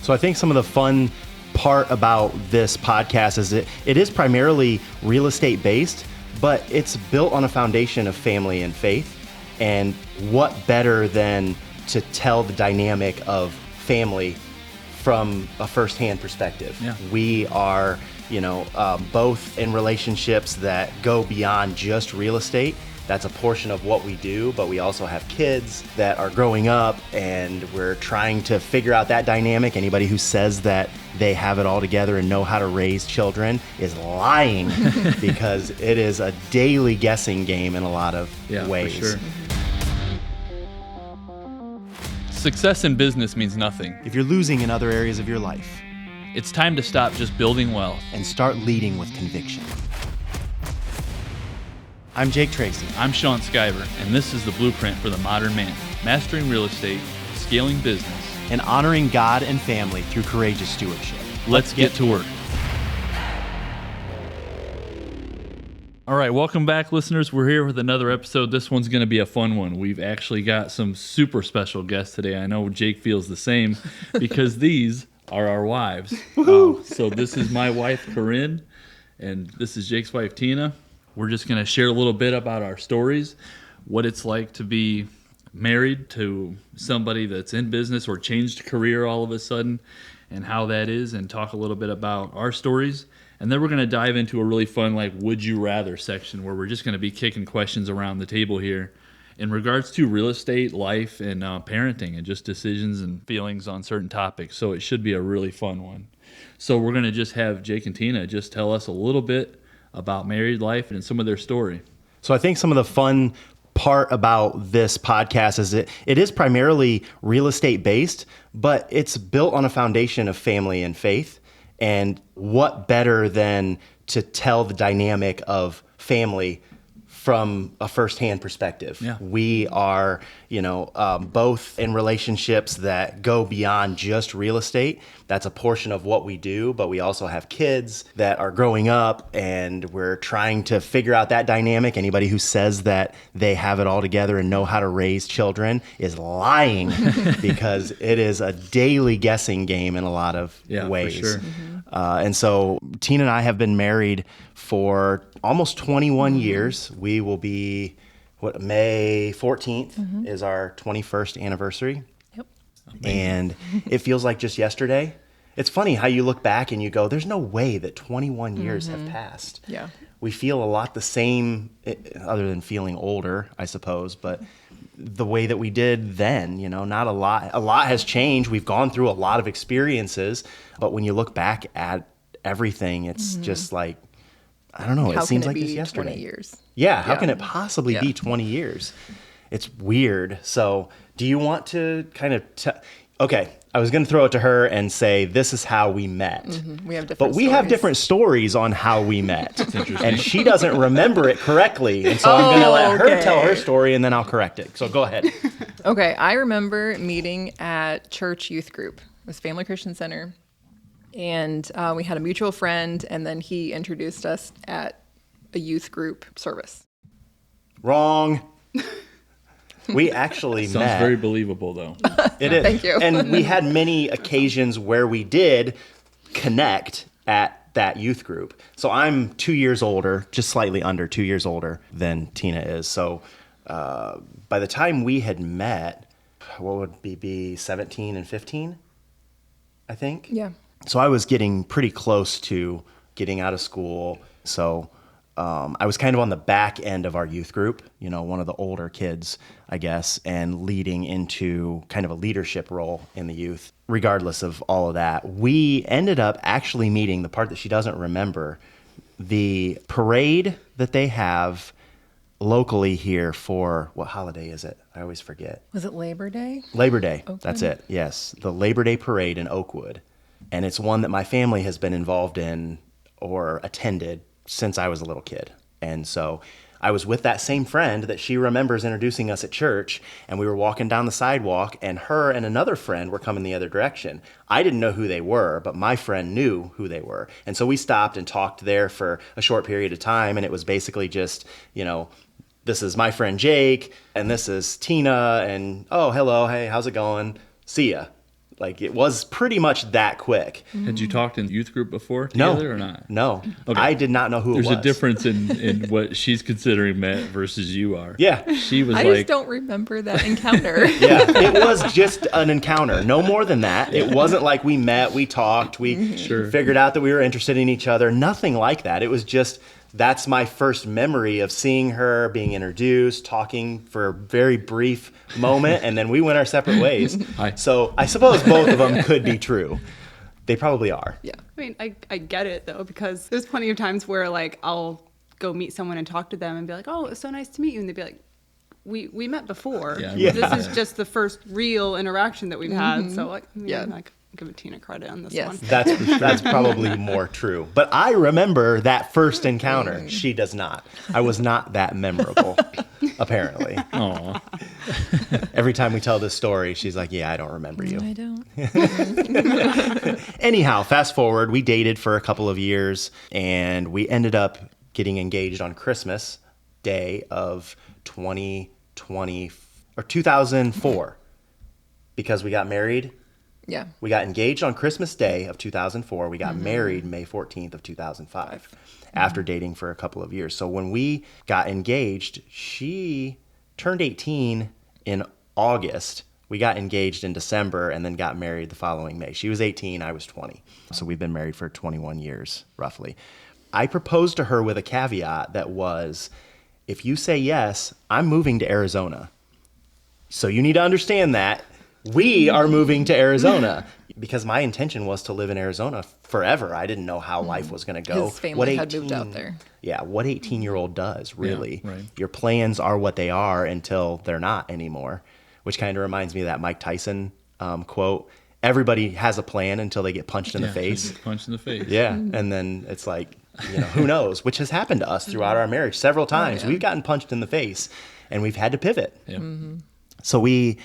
So I think some of the fun part about this podcast is it is primarily real estate based, but it's built on a foundation of family and faith. And what better than to tell the dynamic of family from a firsthand perspective. Yeah. We are, both in relationships that go beyond just real estate. That's a portion of what we do, but we also have kids that are growing up and we're trying to figure out that dynamic. Anybody who says that they have it all together and know how to raise children is lying because it is a daily guessing game in a lot of ways. For sure. Success in business means nothing. If you're losing in other areas of your life, It's time to stop just building wealth. and start leading with conviction. I'm Jake Tracy. I'm Sean Skiver, and this is the blueprint for the modern man, mastering real estate, scaling business. And honoring God and family through courageous stewardship. Let's get to work. All right, welcome back, listeners. We're here with another episode. This one's going to be a fun one. We've actually got some super special guests today. I know Jake feels the same because these are our wives. So this is my wife, Corinne, and this is Jake's wife, Tina. We're just going to share a little bit about our stories, what it's like to be married to somebody that's in business or changed career all of a sudden, and how that is, and talk a little bit about our stories. And then we're going to dive into a really fun, would you rather section where we're just going to be kicking questions around the table here in regards to real estate, life, and parenting, and just decisions and feelings on certain topics. So it should be a really fun one. So we're going to just have Jake and Tina just tell us a little bit about married life and some of their story. So I think some of the fun part about this podcast is it is primarily real estate based, but it's built on a foundation of family and faith. And what better than to tell the dynamic of family from a firsthand perspective. Yeah. We are, both in relationships that go beyond just real estate. That's a portion of what we do, but we also have kids that are growing up and we're trying to figure out that dynamic. Anybody who says that they have it all together and know how to raise children is lying because it is a daily guessing game in a lot of ways. For sure. And so Tina and I have been married for almost 21 years. We will be, May 14th is our 21st anniversary. Yep. And it feels like just yesterday. It's funny how you look back and you go, there's no way that 21 years have passed. Yeah. We feel a lot the same, other than feeling older, I suppose, but the way that we did then, not a lot. A lot has changed. We've gone through a lot of experiences, but when you look back at everything, it's just like, I don't know. How it seems can it like be just yesterday. 20 years? Yeah. How Yeah. can it possibly be 20 years? It's weird. So do you want to kind of okay. I was going to throw it to her and say, this is how we met. We have different But we have stories. different stories on how we met. And she doesn't remember it correctly. And so I'm going to let her tell her story and then I'll correct it. So go ahead. Okay, I remember meeting at church youth group. It was Family Christian Center. And we had a mutual friend, and then he introduced us at a youth group service. Wrong. We actually Sounds met. very believable, though. It is. Thank you. And we had many occasions where we did connect at that youth group. So I'm 2 years older, just slightly under 2 years older than Tina is. So by the time we had met, what would we be 17 and 15, I think? Yeah. So I was getting pretty close to getting out of school. So I was kind of on the back end of our youth group, one of the older kids, I guess, and leading into kind of a leadership role in the youth. Regardless of all of that, we ended up actually meeting, the part that she doesn't remember, the parade that they have locally here for, what holiday is it? I always forget. Was it Labor Day? Labor Day. Oakwood? That's it. Yes. The Labor Day parade in Oakwood. And it's one that my family has been involved in or attended since I was a little kid. And so I was with that same friend that she remembers introducing us at church, and we were walking down the sidewalk, and her and another friend were coming the other direction. I didn't know who they were, but my friend knew who they were. And so we stopped and talked there for a short period of time, and it was basically just, this is my friend Jake, and this is Tina, and oh, hello, hey, how's it going? See ya. Like, it was pretty much that quick. Had you talked in youth group before No. together or not? No. Okay. I did not know who There's it was. a difference in what she's considering Matt versus you are. Yeah. She was I like, just don't remember that encounter. Yeah, it was just an encounter. No more than that. It wasn't like we met, we talked, we Sure. figured out that we were interested in each other. Nothing like that. It was just, that's my first memory of seeing her, being introduced, talking for a very brief moment, and then we went our separate ways. Hi. So I suppose both of them could be true. They probably are. Yeah. I mean, I get it though, because there's plenty of times where like I'll go meet someone and talk to them and be like, oh, it's so nice to meet you. And they'd be like, we met before. Yeah, Yeah. This is just the first real interaction that we've had. So like, I mean, Yeah. like, give it Tina credit on this Yes. one. That's probably more true. But I remember that first encounter. She does not. I was not that memorable, apparently. "Aw, Every time we tell this story, she's like, yeah, I don't remember you. I don't. Anyhow, fast forward, we dated for a couple of years, and we ended up getting engaged on Christmas Day of 2020 or 2004 because we got married. Yeah. We got engaged on Christmas Day of 2004. We got married May 14th of 2005 after dating for a couple of years. So when we got engaged, she turned 18 in August. We got engaged in December and then got married the following May. She was 18, I was 20. So we've been married for 21 years, roughly. I proposed to her with a caveat that was, if you say yes, I'm moving to Arizona. So you need to understand that we are moving to Arizona because my intention was to live in Arizona forever. I didn't know how life was going to go. His family had moved out there. Yeah, what 18-year-old does, really. right. Your plans are what they are until they're not anymore, which kind of reminds me of that Mike Tyson quote. Everybody has a plan until they get punched in the face. Punched in the face. Yeah, and then it's like, who knows, which has happened to us throughout our marriage several times. yeah. We've gotten punched in the face, and we've had to pivot. Yeah. So we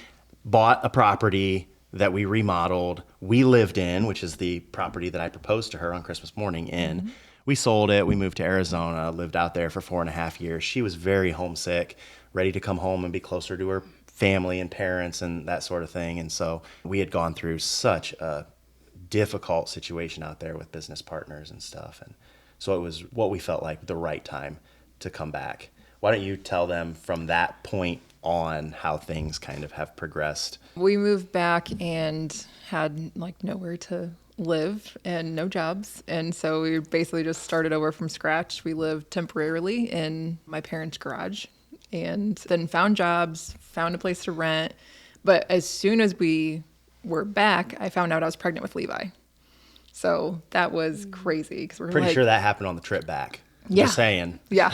bought a property that we remodeled. We lived in, which is the property that I proposed to her on Christmas morning in. We sold it. We moved to Arizona, lived out there for 4.5 years. She was very homesick, ready to come home and be closer to her family and parents and that sort of thing. And so we had gone through such a difficult situation out there with business partners and stuff. And so it was what we felt like the right time to come back. Why don't you tell them from that point on how things kind of have progressed? We moved back and had like nowhere to live and no jobs. And so we basically just started over from scratch. We lived temporarily in my parents' garage and then found jobs, found a place to rent. But as soon as we were back, I found out I was pregnant with Levi. So that was crazy because we're Pretty like, sure that happened on the trip back. Yeah. Just saying. yeah.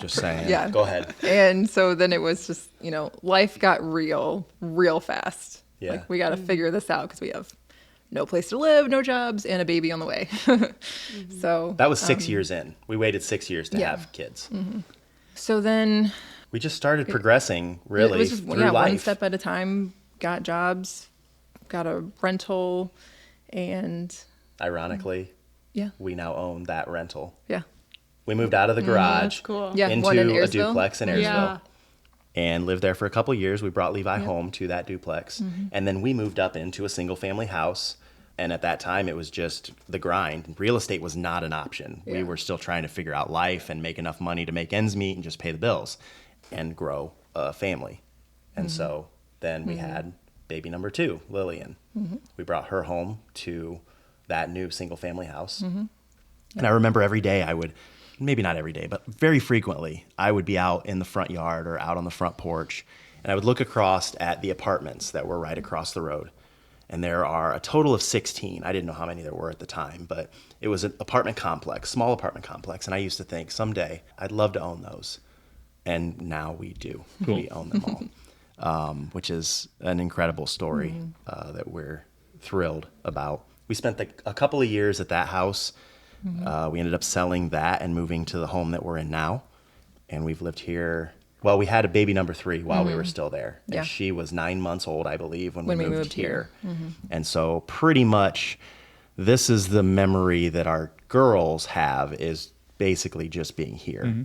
Just saying. Yeah. Go ahead. And so then it was just, life got real fast. Yeah. Like we got to figure this out because we have no place to live, no jobs, and a baby on the way. So That was 6 years in. We waited 6 years to yeah. have kids. so then We just started progressing really it was just through one life. step at a time. Got jobs, got a rental, and Ironically, yeah, we now own that rental. yeah, We moved out of the garage That's cool. Yeah. into one in a Ayersville. duplex in Ayersville Yeah. and lived there for a couple years. We brought Levi home to that duplex. Mm-hmm. And then we moved up into a single family house. And at that time, it was just the grind. Real estate was not an option. We Yeah. were still trying to figure out life and make enough money to make ends meet and just pay the bills and grow a family. And Mm-hmm. so then we had baby number 2, Lillian. Mm-hmm. We brought her home to that new single family house. Mm-hmm. And I remember every day I would, maybe not every day, but very frequently, I would be out in the front yard or out on the front porch, and I would look across at the apartments that were right across the road. And there are a total of 16. I didn't know how many there were at the time, but it was an apartment complex, small apartment complex. And I used to think someday I'd love to own those. And now we do. Cool. We own them all, which is an incredible story that we're thrilled about. We spent a couple of years at that house. We ended up selling that and moving to the home that we're in now. And we've lived here. Well, we had a baby number 3 while we were still there. And Yeah. she was 9 months old, I believe, when we we moved moved here. here. And so pretty much this is the memory that our girls have, is basically just being here,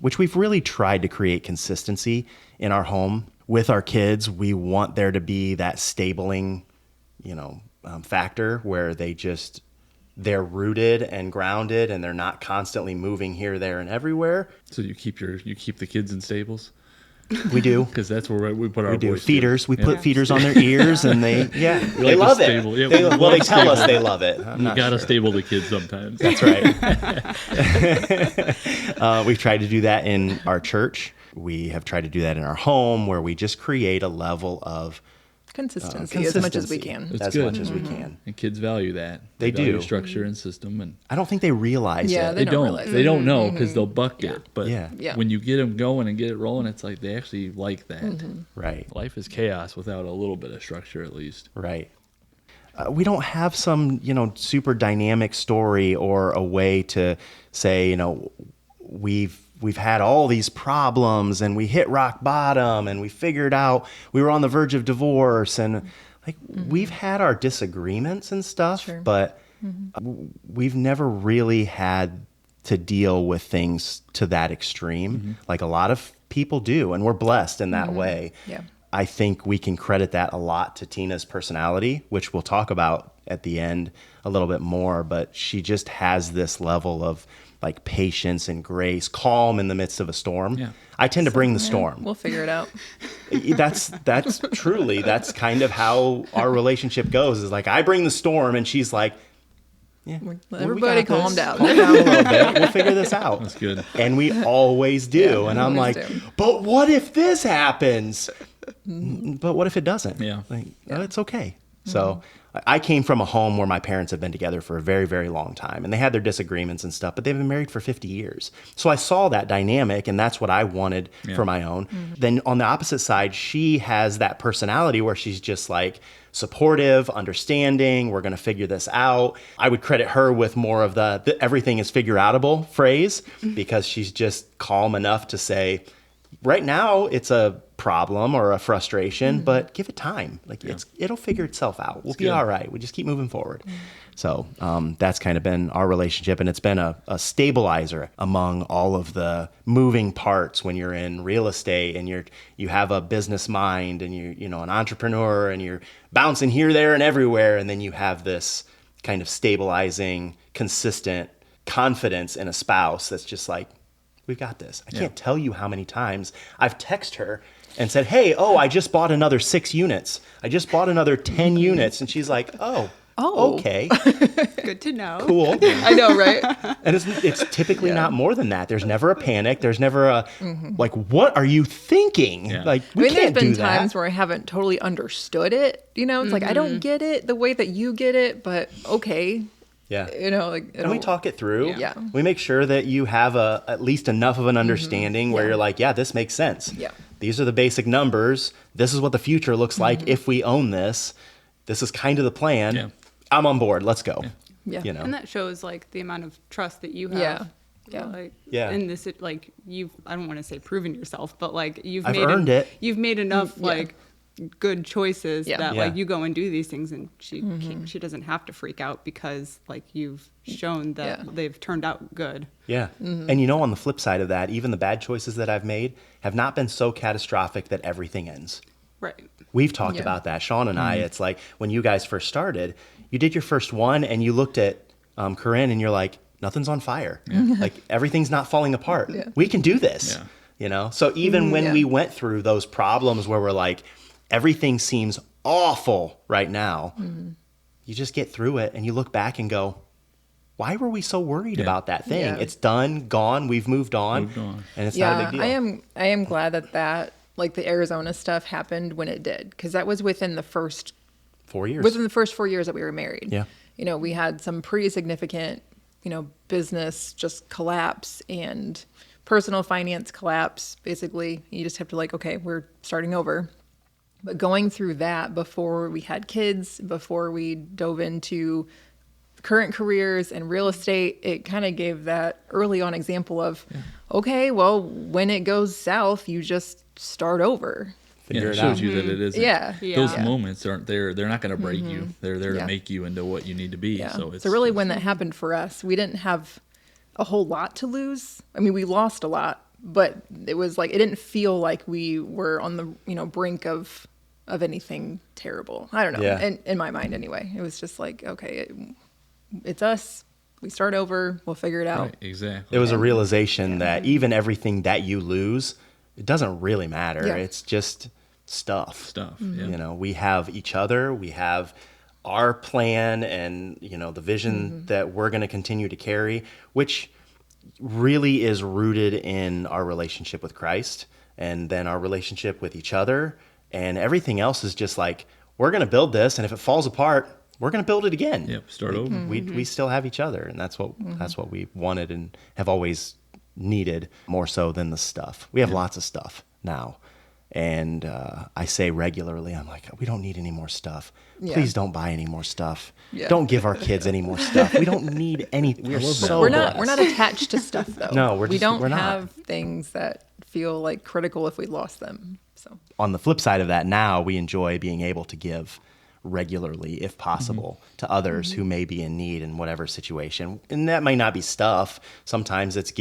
which we've really tried to create consistency in our home. with our kids, we want there to be that stabling, factor where they're rooted and grounded and they're not constantly moving here, there, and everywhere. So you keep the kids in stables? We do. Because that's where we put our We do. boys. Feeders. We put feeders on their ears and they like love the it. stable. Yeah, They tell us they love it. I'm You not gotta sure. stable the kids sometimes. That's right. We've tried to do that in our church. We have tried to do that in our home where we just create a level of Consistency as much as we can. It's as good. much as we can. And kids value that. They value do. structure and system, and I don't think they realize Yeah, it. they don't don't. realize They it. don't know because they'll buck it. But Yeah. when you get them going and get it rolling, it's like they actually like that. Right. Life is chaos without a little bit of structure, at least. Right. We don't have some, super dynamic story or a way to say, we've had all these problems and we hit rock bottom and we figured out we were on the verge of divorce and we've had our disagreements and stuff, Sure. but we've never really had to deal with things to that extreme like a lot of people do, and we're blessed in that way. Yeah. I think we can credit that a lot to Tina's personality, which we'll talk about at the end a little bit more, but she just has this level of patience and grace, calm in the midst of a storm. Yeah. I tend to bring the Yeah, storm. We'll figure it out. That's truly, that's kind of how our relationship goes, is I bring the storm and she's like, yeah, Everybody we got calm this. down. Calm down a little bit. We'll figure this out. That's good. And we always do. Yeah, And I'm always like, do. but what if this happens? But what if it doesn't? Yeah. It's okay. So I came from a home where my parents have been together for a very, very long time, and they had their disagreements and stuff, but they've been married for 50 years. So I saw that dynamic, and that's what I wanted for my own. Then on the opposite side, she has that personality where she's just supportive, understanding, we're going to figure this out. I would credit her with more of the everything is figure outable phrase, because she's just calm enough to say, right now it's a problem or a frustration, but give it time. It'll figure itself out. We'll be good. all right. We just keep moving forward. So that's kind of been our relationship, and it's been a stabilizer among all of the moving parts when you're in real estate and you have a business mind and you're an entrepreneur and you're bouncing here, there, and everywhere, and then you have this kind of stabilizing, consistent confidence in a spouse that's just we've got this. I can't tell you how many times I've texted her and said, hey, I just bought another 6 units. I just bought another 10 units. And she's like, oh, okay, Good to know. cool. I know, right? And it's typically not more than that. There's never a panic. There's never a, what are you thinking? Yeah. We there's can't been do that. times where I haven't totally understood it. It's I don't get it the way that you get it, but okay. Yeah. And we talk it through. Yeah. We make sure that you have at least enough of an understanding where you're like, yeah, this makes sense. Yeah. These are the basic numbers. This is what the future looks like if we own this. This is kind of the plan. Yeah. I'm on board. Let's go. Yeah. And that shows the amount of trust that you have. Yeah. In this, you've, I don't want to say proven yourself, but you've I've made earned it. You've made enough good choices that Yeah. you go and do these things, and she doesn't have to freak out because you've shown that they've turned out good. Yeah. And on the flip side of that, even the bad choices that I've made have not been so catastrophic that everything ends. Right. We've talked about that. Sean and I, it's when you guys first started, you did your first one and you looked at Corinne and you're like, nothing's on fire. Everything's not falling apart. Yeah. We can do this. So even when we went through those problems where we're like, everything seems awful right now, you just get through it and you look back and go, why were we so worried about that thing? Yeah. It's done, gone, we've moved on. And it's not a big deal. I am glad that the Arizona stuff happened when it did, because that was within the first 4 years. Within the first 4 years that we were married. Yeah. We had some pretty significant, business just collapse and personal finance collapse. Basically, you just have to okay, we're starting over. But going through that before we had kids, before we dove into current careers and real estate, it kind of gave that early on example of, okay, well, when it goes south, you just start over. Figure it it shows out. you that it isn't. Yeah. Those Yeah. moments aren't there. They're not going to break you. They're there to Yeah. make you into what you need to be. Yeah. So it's really when that happened for us, we didn't have a whole lot to lose. I mean, we lost a lot, but it was like, it didn't feel like we were on the, brink of anything terrible. I don't know. Yeah. In my mind anyway, it was just like, okay, it's us. We start over. We'll figure it out. Right, exactly. It was a realization that even everything that you lose, it doesn't really matter. Yeah. It's just stuff. Yeah. We have each other. We have our plan and, the vision that we're going to continue to carry, which really is rooted in our relationship with Christ and then our relationship with each other. And everything else is just like, we're going to build this. And if it falls apart, we're going to build it again. Yep. Start over. We still have each other. And that's what we wanted and have always needed more so than the stuff. We have lots of stuff now. And I say regularly, I'm like, we don't need any more stuff. Yeah. Please don't buy any more stuff. Yeah. Don't give our kids any more stuff. We don't need any. We're so We're blessed. not attached to stuff though. No, we don't we're not. have things that feel like critical if we lost them. So On the flip side of that, now we enjoy being able to give regularly, if possible, to others who may be in need in whatever situation. And that may not be stuff. Sometimes it's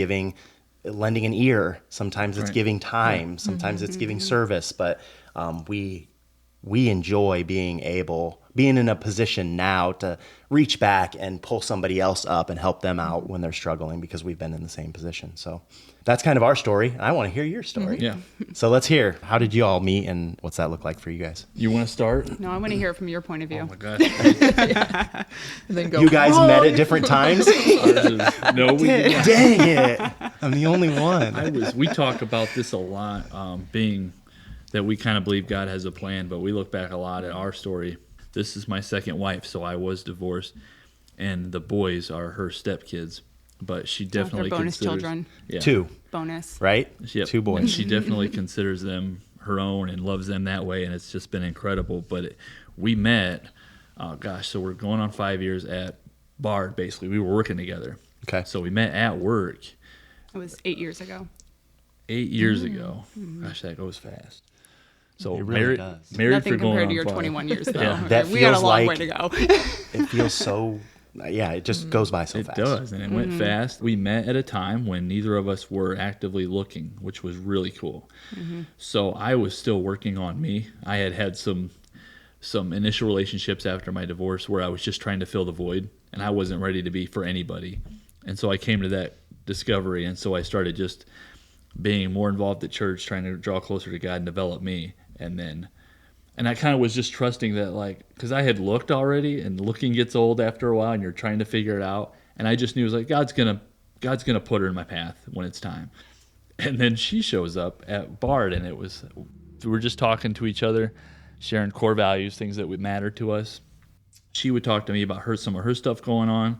lending an ear. Sometimes it's giving time. Sometimes it's giving service. But we enjoy being in a position now to reach back and pull somebody else up and help them out when they're struggling because we've been in the same position. So that's kind of our story. I want to hear your story. Yeah. So let's hear. How did you all meet and what's that look like for you guys? You want to start? No, I want to hear it from your point of view. Oh my gosh. and then go. You guys met at different times? No, we did not. Dang it. I'm the only one. We talk about this a lot, being that we kind of believe God has a plan, but we look back a lot at our story. This is my second wife, so I was divorced, and the boys are her stepkids, but she definitely they're bonus considers children. Yeah. 2, Bonus. right? Yep. 2 boys. And she definitely considers them her own and loves them that way, and it's just been incredible. But we met, so we're going on 5 years at Bard, basically. We were working together. Okay. So we met at work It was 8 years ago. 8 years ago. Gosh, that goes fast. So It really does. married Nothing for going compared to on your 5. 21 years, though. Yeah. That We got a feels long like- way to go. It feels so, it just goes by so It fast. does, and it went fast. We met at a time when neither of us were actively looking, which was really cool. So I was still working on me. I had some initial relationships after my divorce where I was just trying to fill the void, and I wasn't ready to be for anybody. And so I came to that discovery, and so I started just being more involved at church, trying to draw closer to God and develop me. And I kind of was just trusting that, because I had looked already, and looking gets old after a while, and you're trying to figure it out. And I just knew it was like God's gonna put her in my path when it's time. And then she shows up at Bard, and we were just talking to each other, sharing core values, things that would matter to us. She would talk to me about some of her stuff going on,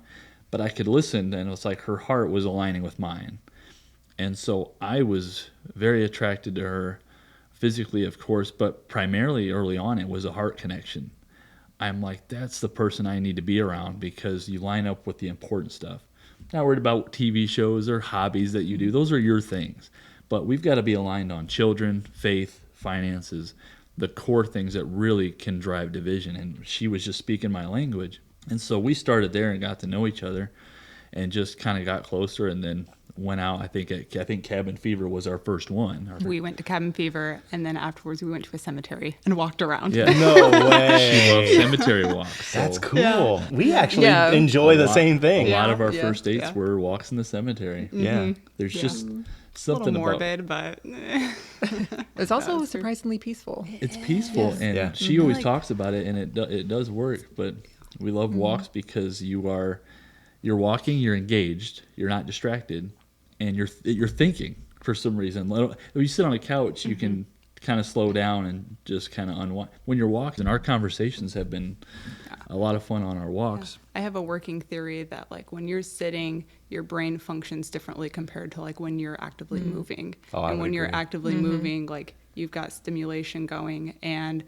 but I could listen, and it was like her heart was aligning with mine. And so I was very attracted to her. Physically, of course, but primarily early on, it was a heart connection. I'm like, that's the person I need to be around because you line up with the important stuff. Not worried about TV shows or hobbies that you do. Those are your things. But we've got to be aligned on children, faith, finances, the core things that really can drive division. And she was just speaking my language. And so we started there and got to know each other and just kind of got closer, and then went out. I think Cabin Fever was our first one. We went to Cabin Fever, and then afterwards we went to a cemetery and walked around. Yeah. No She way. loves cemetery walks. So That's cool. Yeah. We actually Yeah. enjoy the same a thing. lot of our Yeah. first dates Yeah. were walks in the cemetery. Yeah. There's Yeah. just A little something about morbid, but It's also surprisingly peaceful. it's peaceful, and Yeah. she always talks about it, and it does work. But we love walks because you're walking, you're engaged, you're not distracted, and you're thinking for some reason. When you sit on a couch, you can kind of slow down and just kind of unwind. When you're walking, our conversations have been a lot of fun on our walks. I have a working theory that when you're sitting, your brain functions differently compared to when you're actively moving. Oh, I and would when you're agree. actively moving, you've got stimulation going, and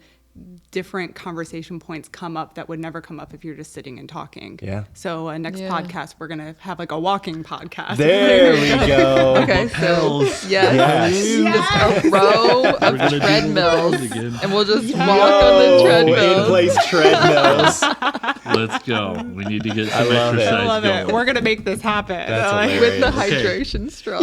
different conversation points come up that would never come up if you're just sitting and talking. Yeah. So next podcast, we're going to have like a walking podcast. There we go. Okay, so Lapels. just a row of We're gonna do treadmills, lapels again. and we'll just walk on the treadmills. In-place treadmills. Let's go. We need to get some love it. exercise I love going. it. We're going to make this happen. That's Like, hilarious. With the Okay. hydration straw.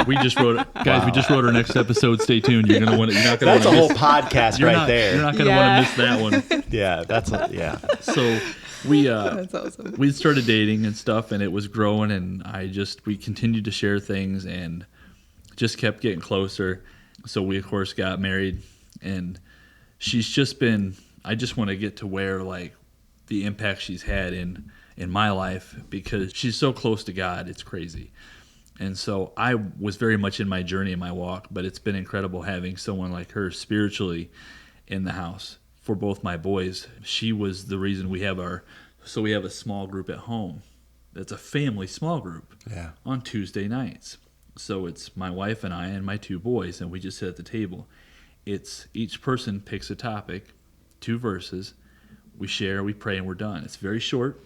We just wrote it, guys. We just wrote our next episode. Stay tuned. You're gonna want. You're not gonna That's a want whole to miss. podcast You're right not, there. You're not gonna Yeah. want to miss that one. Yeah, yeah. So we That's awesome. we started dating and stuff, and it was growing, and we continued to share things and just kept getting closer. So we of course got married, and she's just been. I just want to get to where like the impact she's had in my life, because she's so close to God. It's crazy. And so I was very much in my journey in my walk, but it's been incredible having someone like her spiritually in the house for both my boys. She was the reason we have a small group at home. That's a family small group on Tuesday nights. So it's my wife and I and my 2 boys, and we just sit at the table. It's each person picks a topic, 2 verses, we share, we pray, and we're done. It's very short,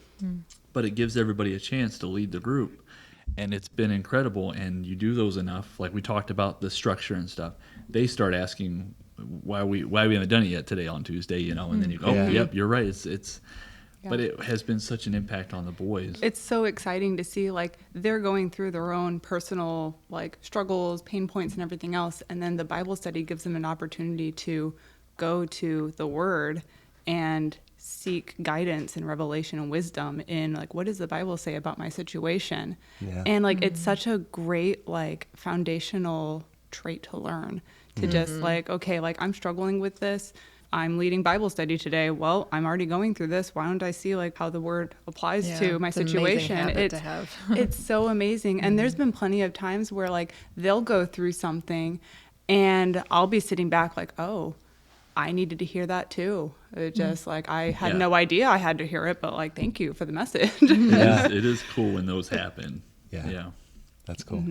but it gives everybody a chance to lead the group. And it's been incredible, and you do those enough, like we talked about the structure and stuff. They start asking why we haven't done it yet today on Tuesday, and then you go, Yeah. yep, you're right. It's Yeah. But it has been such an impact on the boys. It's so exciting to see like they're going through their own personal like struggles, pain points, and everything else, and then the Bible study gives them an opportunity to go to the Word and seek guidance and revelation and wisdom in like, what does the Bible say about my situation? Yeah. And like it's such a great like foundational trait to learn, to just like, okay, like I'm struggling with this, I'm leading Bible study today, well, I'm already going through this, why don't I see like how the Word applies to my It's an amazing situation? habit to have. It's so amazing. And there's been plenty of times where like they'll go through something and I'll be sitting back like, oh, I needed to hear that too. It just like I had no idea I had to hear it, but like thank you for the message. It is cool when those happen. Yeah. That's cool.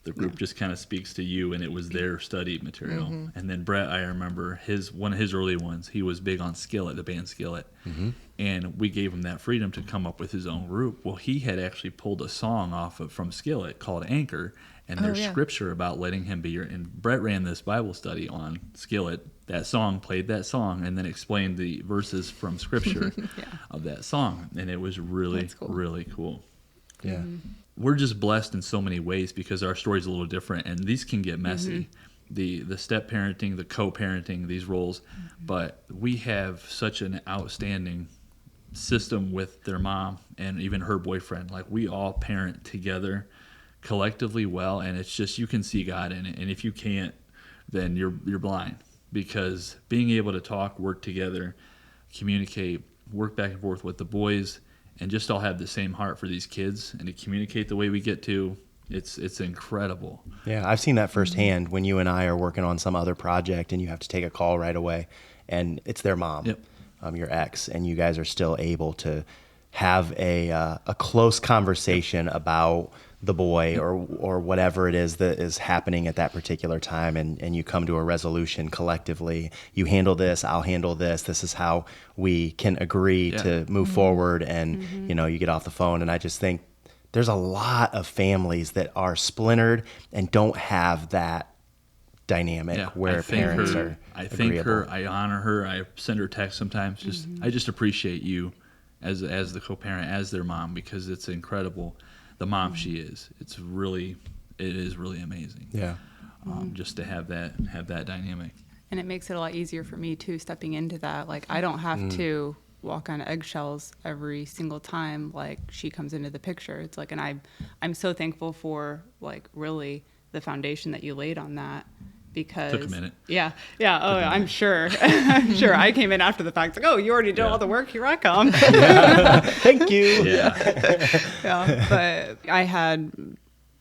The group just kind of speaks to you, and it was their study material. And then Brett, I remember one of his early ones, he was big on Skillet, the band Skillet. And we gave him that freedom to come up with his own group. Well, he had actually pulled a song from Skillet called Anchor, and there's scripture about letting him be your. And Brett ran this Bible study on Skillet. That song, played that song, and then explained the verses from scripture of that song. And it was really, really cool. Yeah. We're just blessed in so many ways because our story's a little different, and these can get messy. The step parenting, the co-parenting, these roles, but we have such an outstanding system with their mom and even her boyfriend. Like we all parent together collectively well, and it's just you can see God in it, and if you can't, then you're blind, because being able to talk, work together, communicate, work back and forth with the boys, and just all have the same heart for these kids and to communicate the way we get to, it's incredible. Yeah, I've seen that firsthand when you and I are working on some other project and you have to take a call right away, and it's their mom, your ex, and you guys are still able to have a close conversation about the boy or whatever it is that is happening at that particular time, and you come to a resolution collectively. You handle this, I'll handle this. This is how we can agree to move forward, and you get off the phone. And I just think there's a lot of families that are splintered and don't have that dynamic where parents are I thank agreeable. her, I honor her, I send her text sometimes. I just appreciate you as the co-parent, as their mom, because it's incredible the mom she is. It is really amazing. Yeah. Just to have that dynamic. And it makes it a lot easier for me too, stepping into that. Like I don't have to walk on eggshells every single time like she comes into the picture. It's like, and I'm so thankful for like really the foundation that you laid on that, because Took a minute. Yeah. Oh, I'm sure. I'm sure. I came in after the fact, like, oh, you already did all the work. Here I come. Thank you. Yeah. But I had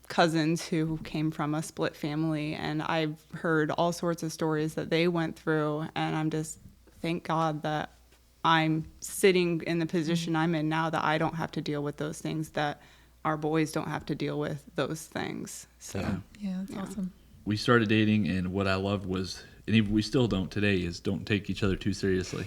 cousins who came from a split family, and I've heard all sorts of stories that they went through, and I'm just thank God that I'm sitting in the position I'm in now, that I don't have to deal with those things, that our boys don't have to deal with those things. So Yeah, that's awesome. We started dating, and what I loved was and even we still don't today, is don't take each other too seriously.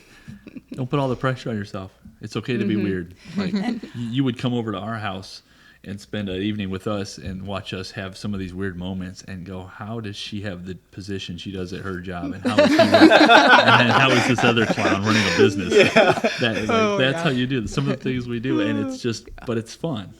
Don't put all the pressure on yourself. It's okay to be weird. Like, you would come over to our house and spend an evening with us and watch us have some of these weird moments and go, how does she have the position she does at her job? And how is, and then how is this other clown running a business? That's how you do some of the things we do. And it's just, but it's fun,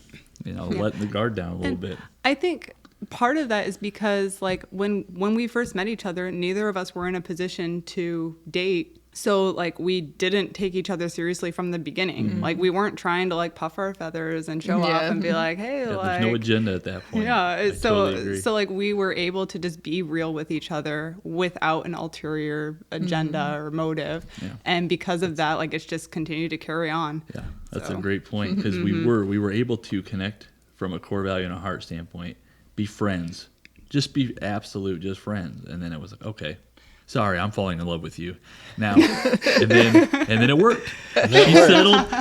letting the guard down a little bit. I think part of that is because like when we first met each other, neither of us were in a position to date. So like we didn't take each other seriously from the beginning. Mm-hmm. Like we weren't trying to like puff our feathers and show off and be like, hey, there's no agenda at that point. Yeah. So like we were able to just be real with each other without an ulterior agenda or motive. Yeah. And because of that, like it's just continued to carry on. Yeah. That's a great point, because we were able to connect from a core value and a heart standpoint, be friends, just be absolute, just friends. And then it was like, okay, sorry, I'm falling in love with you now. And then it worked.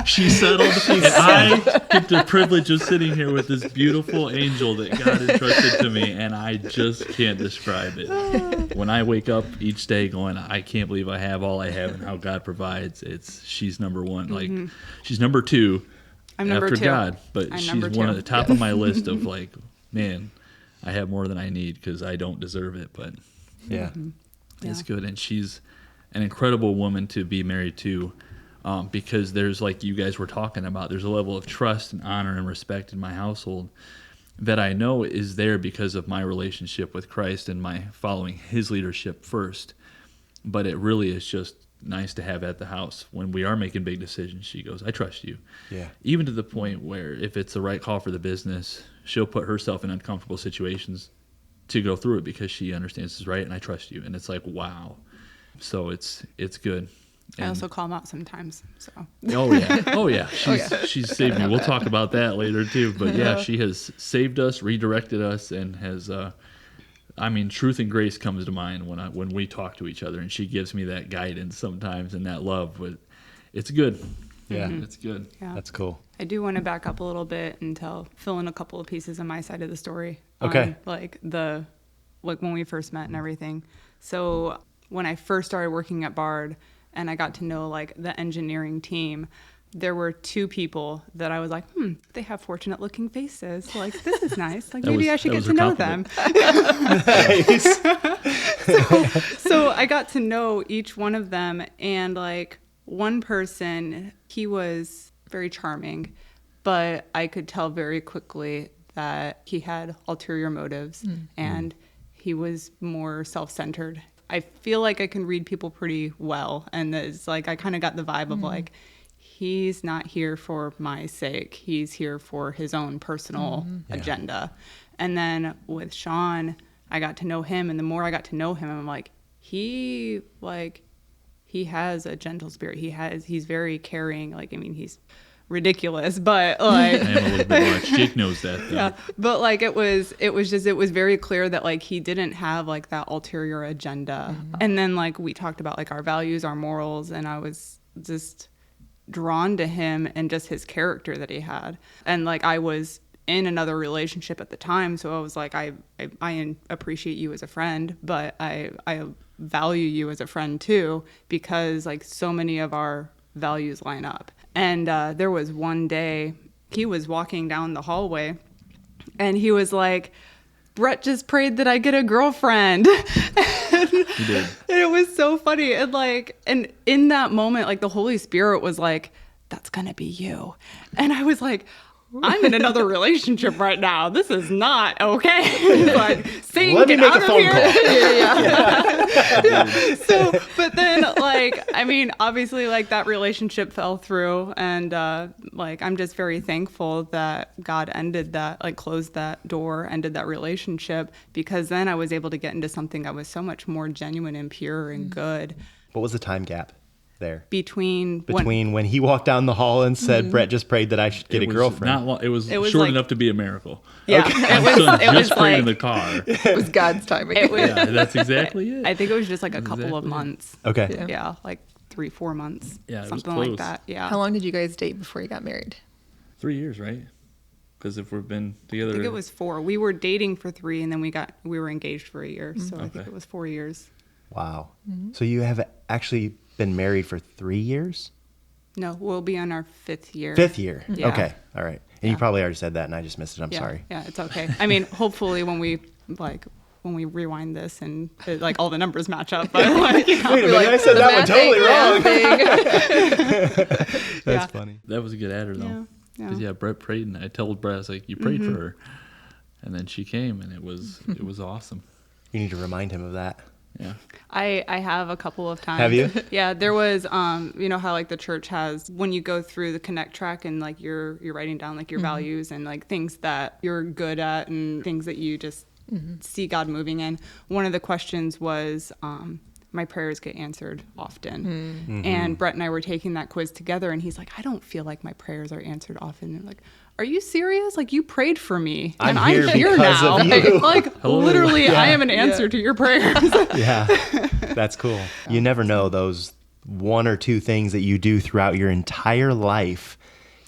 She settled, and I get the privilege of sitting here with this beautiful angel that God entrusted to me, and I just can't describe it. When I wake up each day going, I can't believe I have all I have and how God provides, she's number one. Like, she's number two after God, but she's one at the top of my list of like, man, I have more than I need because I don't deserve it, but yeah. It's good. And she's an incredible woman to be married to, because there's, like you guys were talking about, there's a level of trust and honor and respect in my household that I know is there because of my relationship with Christ and my following his leadership first. But it really is just nice to have at the house when we are making big decisions. She goes, I trust you. Yeah. Even to the point where if it's the right call for the business, she'll put herself in uncomfortable situations to go through it because she understands this is right and I trust you. And it's like, wow. So it's good. And I also call them out sometimes. So. Oh yeah. She's saved me. We'll talk about that later too. But yeah, she has saved us, redirected us, and has. Truth and grace comes to mind when we talk to each other, and she gives me that guidance sometimes and that love. But it's good. Yeah, it's good. Yeah. That's cool. I do want to back up a little bit and fill in a couple of pieces of my side of the story. Okay. Like when we first met and everything. So when I first started working at Bard and I got to know like the engineering team, there were two people that I was like, they have fortunate looking faces. Like, this is nice. Like, maybe I should get to know them. Nice. So I got to know each one of them, and like one person, he was very charming, but I could tell very quickly that he had ulterior motives and he was more self-centered. I feel like I can read people pretty well, and it's like I kind of got the vibe of like, he's not here for my sake. He's here for his own personal agenda. And then with Sean, I got to know him, and the more I got to know him, I'm like, he has a gentle spirit. He's very caring. Like, I mean, he's ridiculous, but like I am a little bit much. Jake knows that though. Yeah. But like it was very clear that like he didn't have like that ulterior agenda. And then like we talked about like our values, our morals, and I was just drawn to him and just his character that he had. And like I was in another relationship at the time, so I was like, I appreciate you as a friend, but I value you as a friend too, because like so many of our values line up. And there was one day he was walking down the hallway and he was like, Brett just prayed that I get a girlfriend. He did. And it was so funny. And in that moment, like the Holy Spirit was like, that's going to be you. And I was like, I'm in another relationship right now. This is not okay. Like, Satan, let me make out a phone here. call. Yeah. So, but then, like, I mean, obviously, like that relationship fell through, and like, I'm just very thankful that God ended that, like, closed that door, ended that relationship, because then I was able to get into something that was so much more genuine and pure and good. What was the time gap there? Between when he walked down the hall and said, Brett just prayed that I should get a girlfriend. Not long, it was short like, enough to be a miracle. Yeah. Okay. It was prayed like, in the car. It was God's timing. That's exactly it. I think it was just like a couple of months. Okay. Yeah, like 3-4 months. Yeah, something like that. Yeah. How long did you guys date before you got married? 3 years, right? Because if we've been together, I think it was 4. We were dating for 3, and then we were engaged for a year. So I think it was 4 years. Wow. So you have actually been married for 3 years? No, we'll be on our 5th year. 5th year. Yeah. Okay. All right. And you probably already said that and I just missed it. I'm Yeah. sorry. Yeah, it's okay. I mean, hopefully when we rewind this and like all the numbers match up. But like, Wait a minute, I said that one totally wrong. That's Yeah. funny. That was a good adder, though. Yeah. Because Brett prayed, and I told Brett, I was like, you prayed for her. And then she came, and it was awesome. You need to remind him of that. Yeah. I have a couple of times. Have you? Yeah, there was you know how like the church has when you go through the connect track and like you're writing down like your values and like things that you're good at and things that you just see God moving in. One of the questions was my prayers get answered often. And Brett and I were taking that quiz together and he's like, I don't feel like my prayers are answered often. And I'm like, are you serious? Like you prayed for me and I'm here because now. of you. Like literally I am an answer to your prayers. Yeah. That's cool. You never know those 1 or 2 things that you do throughout your entire life.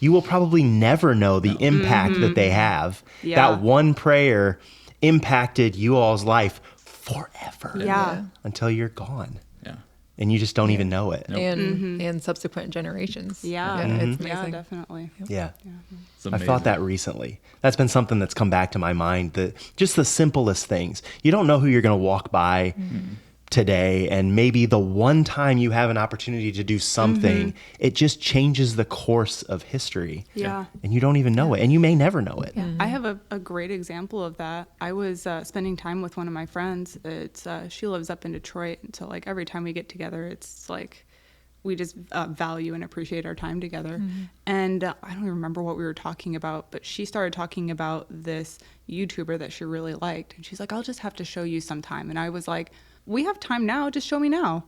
You will probably never know the impact that they have. Yeah. That one prayer impacted you all's life forever. Yeah. Until you're gone. Yeah. And you just don't even know it. And subsequent generations. Yeah. It's Yeah, amazing. definitely. Yeah. It's I've amazing. thought that recently. That's been something that's come back to my mind. That just the simplest things. You don't know who you're going to walk by today, and maybe the one time you have an opportunity to do something, it just changes the course of history. Yeah. And you don't even know it, and you may never know it. I have a great example of that. I was spending time with one of my friends. It's she lives up in Detroit, and so like every time we get together, it's like we just value and appreciate our time together. And I don't even remember what we were talking about, but she started talking about this YouTuber that she really liked, and she's like, "I'll just have to show you sometime." And I was like, "We have time now. Just show me now."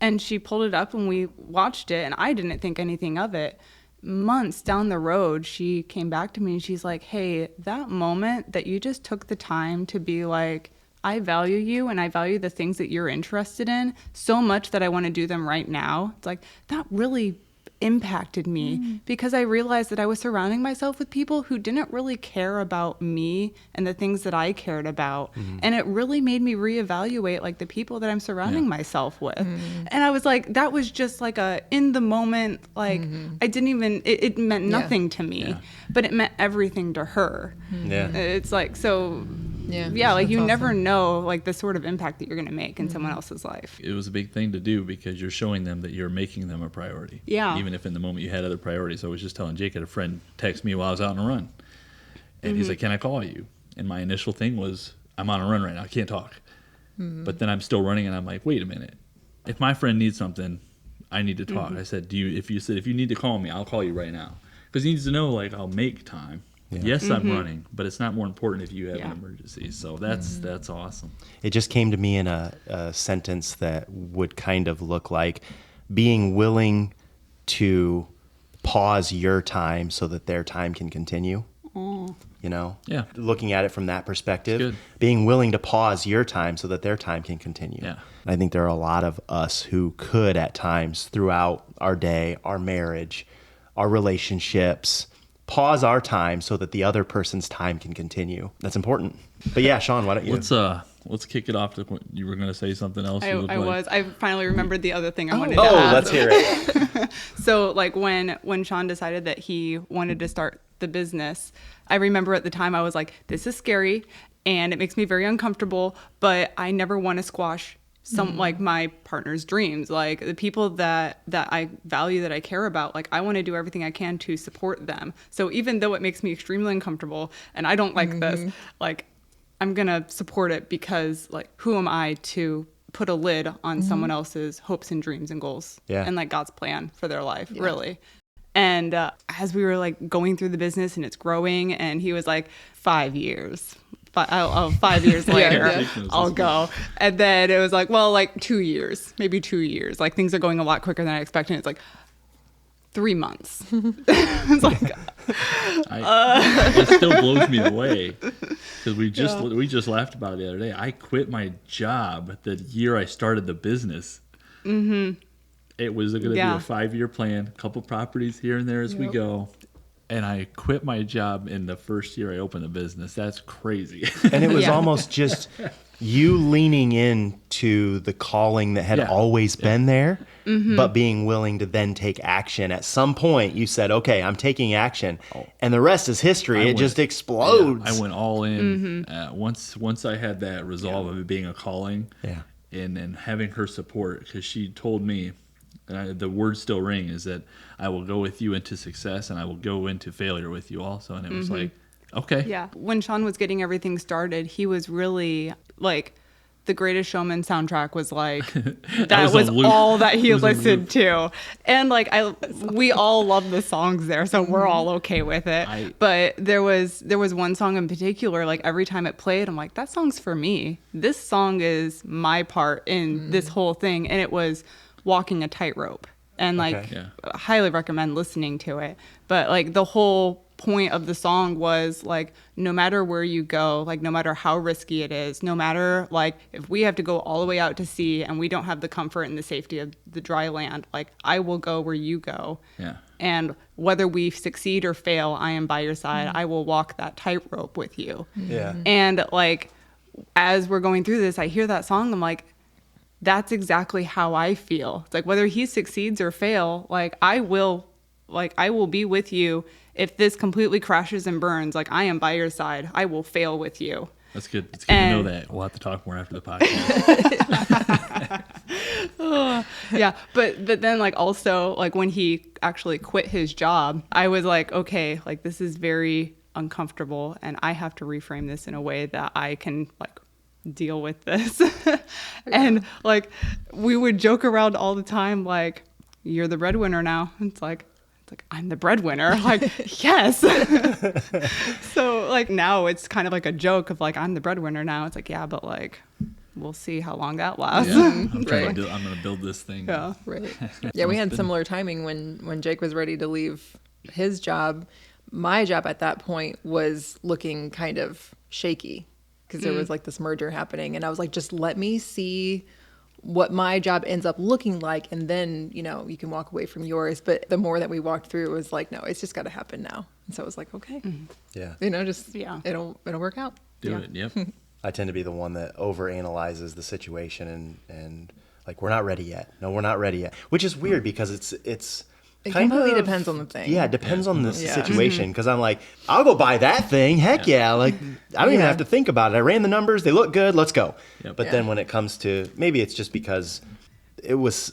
And she pulled it up, and we watched it, and I didn't think anything of it. Months down the road, she came back to me and she's like, "Hey, that moment that you just took the time to be like, I value you and I value the things that you're interested in so much that I want to do them right now." It's like, that really impacted me because I realized that I was surrounding myself with people who didn't really care about me and the things that I cared about. And it really made me reevaluate like the people that I'm surrounding myself with. And I was like, that was just like a in the moment, like I didn't even, it meant nothing to me, but it meant everything to her. Yeah. It's like, so yeah, like you never know like the sort of impact that you're going to make in someone else's life. It was a big thing to do because you're showing them that you're making them a priority. Yeah. Even if in the moment you had other priorities. I was just telling Jake, I had a friend text me while I was out on a run. And he's like, "Can I call you?" And my initial thing was, I'm on a run right now. I can't talk. But then I'm still running and I'm like, wait a minute. If my friend needs something, I need to talk. I said, if you need to call me, I'll call you right now. Because he needs to know, like, I'll make time. Yeah. Yes, I'm running, but it's not more important if you have an Yeah. emergency. So that's awesome. It just came to me in a sentence that would kind of look like being willing to pause your time so that their time can continue. You know? Yeah. Looking at it from that perspective, Good. being willing to pause your time so that their time can continue. Yeah. I think there are a lot of us who could at times throughout our day, our marriage, our relationships, pause our time so that the other person's time can continue. That's important. But yeah, Sean, why don't you? Let's kick it off to you were going to say something else. I finally remembered the other thing I wanted to Oh, ask. let's hear it. So like when Sean decided that he wanted to start the business, I remember at the time I was like, this is scary and it makes me very uncomfortable, but I never want to squash some like my partner's dreams, like the people that I value, that I care about. Like I want to do everything I can to support them. So even though it makes me extremely uncomfortable and I don't like this, like I'm gonna support it because like who am I to put a lid on someone else's hopes and dreams and goals and like God's plan for their life, really. And as we were like going through the business and it's growing, and he was like, 5 years. 5 years later, I'll go. And then it was like, well, like 2 years, maybe 2 years. Like things are going a lot quicker than I expected. It's like 3 months. It's like, it still blows me away because we just laughed about it the other day. I quit my job the year I started the business. It was going to be a 5-year plan, a couple properties here and there as we go. And I quit my job in the first year I opened the business. That's crazy. And it was almost just you leaning into the calling that had Yeah. always been there, but being willing to then take action. At some point, you said, okay, I'm taking action. And the rest is history. It just explodes. I went all in. Once I had that resolve of it being a calling, Yeah. and having her support, because she told me, and the words still ring, is that I will go with you into success and I will go into failure with you also. And it was like, okay. Yeah. When Sean was getting everything started, he was really like, the Greatest Showman soundtrack was like, that was was a loop. all that he It was a listened to. And like, we all love the songs there, so we're all okay with it. But there was one song in particular, like every time it played, I'm like, that song's for me. This song is my part in this whole thing. And it was Walking a Tightrope. And like, Okay. I highly recommend listening to it. But like the whole point of the song was like, no matter where you go, like no matter how risky it is, no matter like if we have to go all the way out to sea and we don't have the comfort and the safety of the dry land, like I will go where you go. Yeah. And whether we succeed or fail, I am by your side. I will walk that tightrope with you. Yeah. And like, as we're going through this, I hear that song. I'm like, that's exactly how I feel. It's like whether he succeeds or fail, like I will be with you. If this completely crashes and burns, like I am by your side. I will fail with you. That's good. It's good to know that. We'll have to talk more after the podcast. Yeah, but then like also like when he actually quit his job, I was like, okay, like this is very uncomfortable, and I have to reframe this in a way that I can like deal with this. And like we would joke around all the time, like you're the breadwinner now. It's like I'm the breadwinner. Like yes. So like now it's kind of like a joke of like I'm the breadwinner now. It's like yeah, but like we'll see how long that lasts. Yeah, I'm Right. I'm going to build this thing. Yeah. Right. Yeah, we had similar timing when Jake was ready to leave his job. My job at that point was looking kind of shaky because there was like this merger happening, and I was like, just let me see what my job ends up looking like, and then you can walk away from yours. But the more that we walked through, it was like, no, it's just got to happen now. And so it was like, okay, Yeah. just it'll work out. Do it. Yep. I tend to be the one that overanalyzes the situation and like, we're not ready yet. No, we're not ready yet. Which is weird because it's It kind completely of depends on the thing. Yeah, it depends on the Yeah. situation. Because I'm like, I'll go buy that thing. Heck yeah. Like, I don't even Yeah. have to think about it. I ran the numbers. They look good. Let's go. Yep. But Yeah. then when it comes to, maybe it's just because it was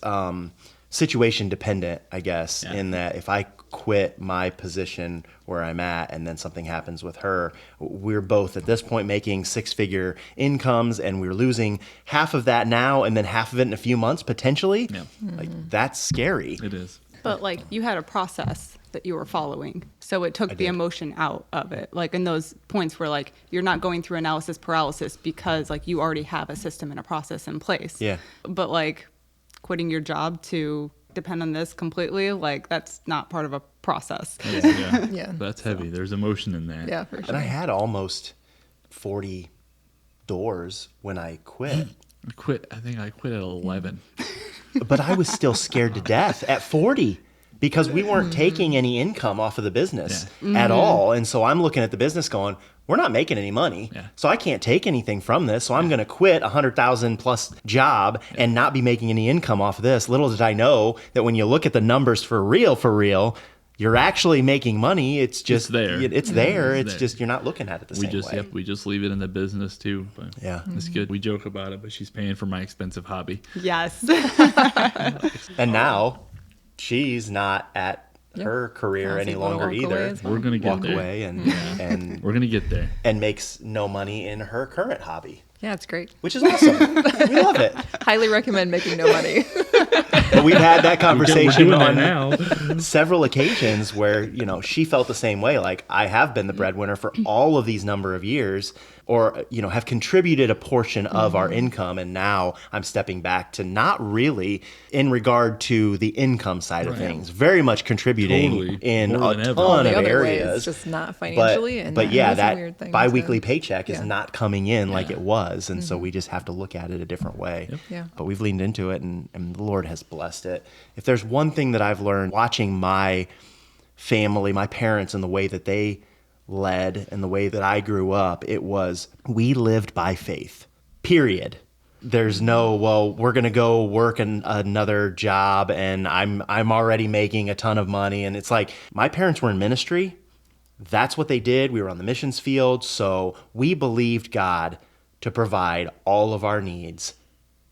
situation dependent, I guess, Yeah. in that if I quit my position where I'm at and then something happens with her, we're both at this point making 6-figure incomes, and we're losing half of that now and then half of it in a few months potentially. Yeah. Like, that's scary. It is. But like you had a process that you were following, so it took the did. emotion out of it. Like in those points where like you're not going through analysis paralysis because like you already have a system and a process in place. Yeah. But like quitting your job to depend on this completely, like that's not part of a process. Yeah. Yeah. That's heavy. There's emotion in that. Yeah, for sure. And I had almost 40 doors when I quit. I think I quit at 11. But I was still scared to death at 40 because we weren't taking any income off of the business at all. And so I'm looking at the business going, we're not making any money. Yeah. So I can't take anything from this. So I'm going to quit a 100,000 plus job and not be making any income off of this. Little did I know that when you look at the numbers for real, you're actually making money. It's just there. It's there. It's It's there. just you're not looking at it the same way. We just leave it in the business too. But Yeah. it's good. We joke about it, but she's paying for my expensive hobby. Yes. And now she's not at her career Yeah, any so you wanna longer walk away either. as well. We're gonna get Walk there. away and We're gonna get there. and makes no money in her current hobby, Yeah, it's great. which is awesome. We love it. Highly recommend making no money. But we've had that We're conversation doing that on now. several occasions where, she felt the same way. Like, I have been the breadwinner for all of these number of years, or, have contributed a portion of our income. And now I'm stepping back to not really in regard to the income side of things, very much contributing Totally. in More a than ever. ton The of other way areas. is just not financially. and but yeah, is a that weird thing biweekly to- paycheck is yeah. not coming in like Yeah. it was. And so we just have to look at it a different way. Yeah. But we've leaned into it, and the Lord has blessed it. If there's one thing that I've learned watching my family, my parents, and the way that they led and the way that I grew up, it was we lived by faith. period. There's no, well, we're going to go work another job and I'm already making a ton of money. And it's like, my parents were in ministry. That's what they did. We were on the missions field. So we believed God to provide all of our needs,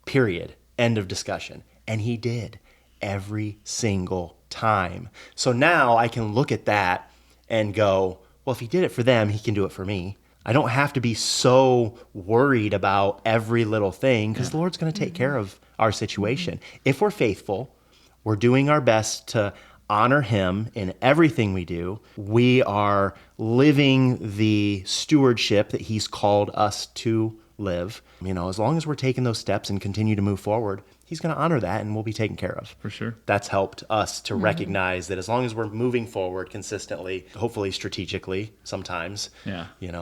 period. End of discussion. And he did every single time. So now I can look at that and go, well, if he did it for them, he can do it for me. I don't have to be so worried about every little thing because the Lord's going to take care of our situation. If we're faithful, we're doing our best to honor him in everything we do. We are living the stewardship that he's called us to live. As long as we're taking those steps and continue to move forward, he's going to honor that and we'll be taken care of. For sure. That's helped us to recognize that as long as we're moving forward consistently, hopefully strategically sometimes,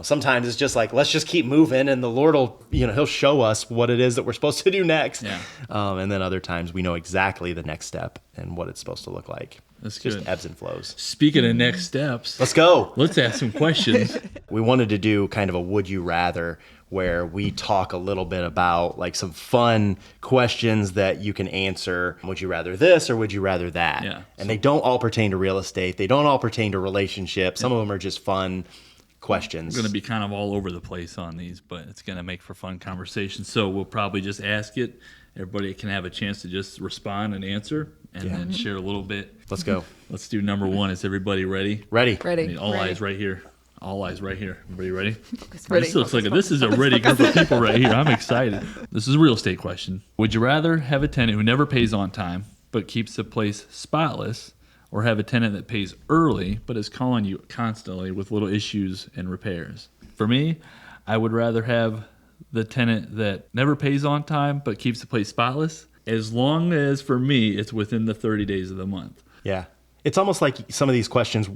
sometimes it's just like, let's just keep moving and the Lord will, he'll show us what it is that we're supposed to do next. Yeah. And then other times we know exactly the next step and what it's supposed to look like. That's just good. Ebbs and flows. Speaking of next steps, let's go. Let's ask some questions. We wanted to do kind of a would you rather where we talk a little bit about like some fun questions that you can answer. Would you rather this or would you rather that? Yeah. And they don't all pertain to real estate. They don't all pertain to relationships. Some of them are just fun questions. We're going to be kind of all over the place on these, but it's going to make for fun conversation. So we'll probably just ask it. Everybody can have a chance to just respond and answer and then share a little bit. Let's go. Let's do number one. Is everybody ready? Ready. Ready. I need all Ready. eyes right here. All eyes right here. Everybody ready? Ready. This looks like this is a ready group of people right here. I'm excited. This is a real estate question. Would you rather have a tenant who never pays on time but keeps the place spotless, or have a tenant that pays early but is calling you constantly with little issues and repairs? For me, I would rather have the tenant that never pays on time but keeps the place spotless, as long as, for me, it's within the 30 days of the month. Yeah. It's almost like some of these questions,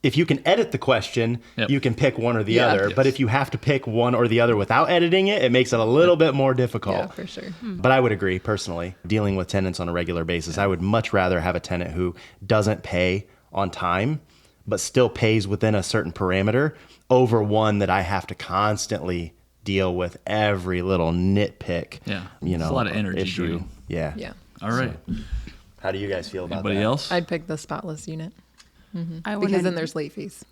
if you can edit the question, you can pick one or the other. Yes. But if you have to pick one or the other without editing it, it makes it a little bit more difficult. Yeah, for sure. But I would agree, personally, dealing with tenants on a regular basis, I would much rather have a tenant who doesn't pay on time, but still pays within a certain parameter, over one that I have to constantly deal with every little nitpick. Yeah. It's a lot of energy issue. drain. Yeah. Yeah. All right. How do you guys feel about Anybody that? else? I'd pick the spotless unit I because then there's late fees.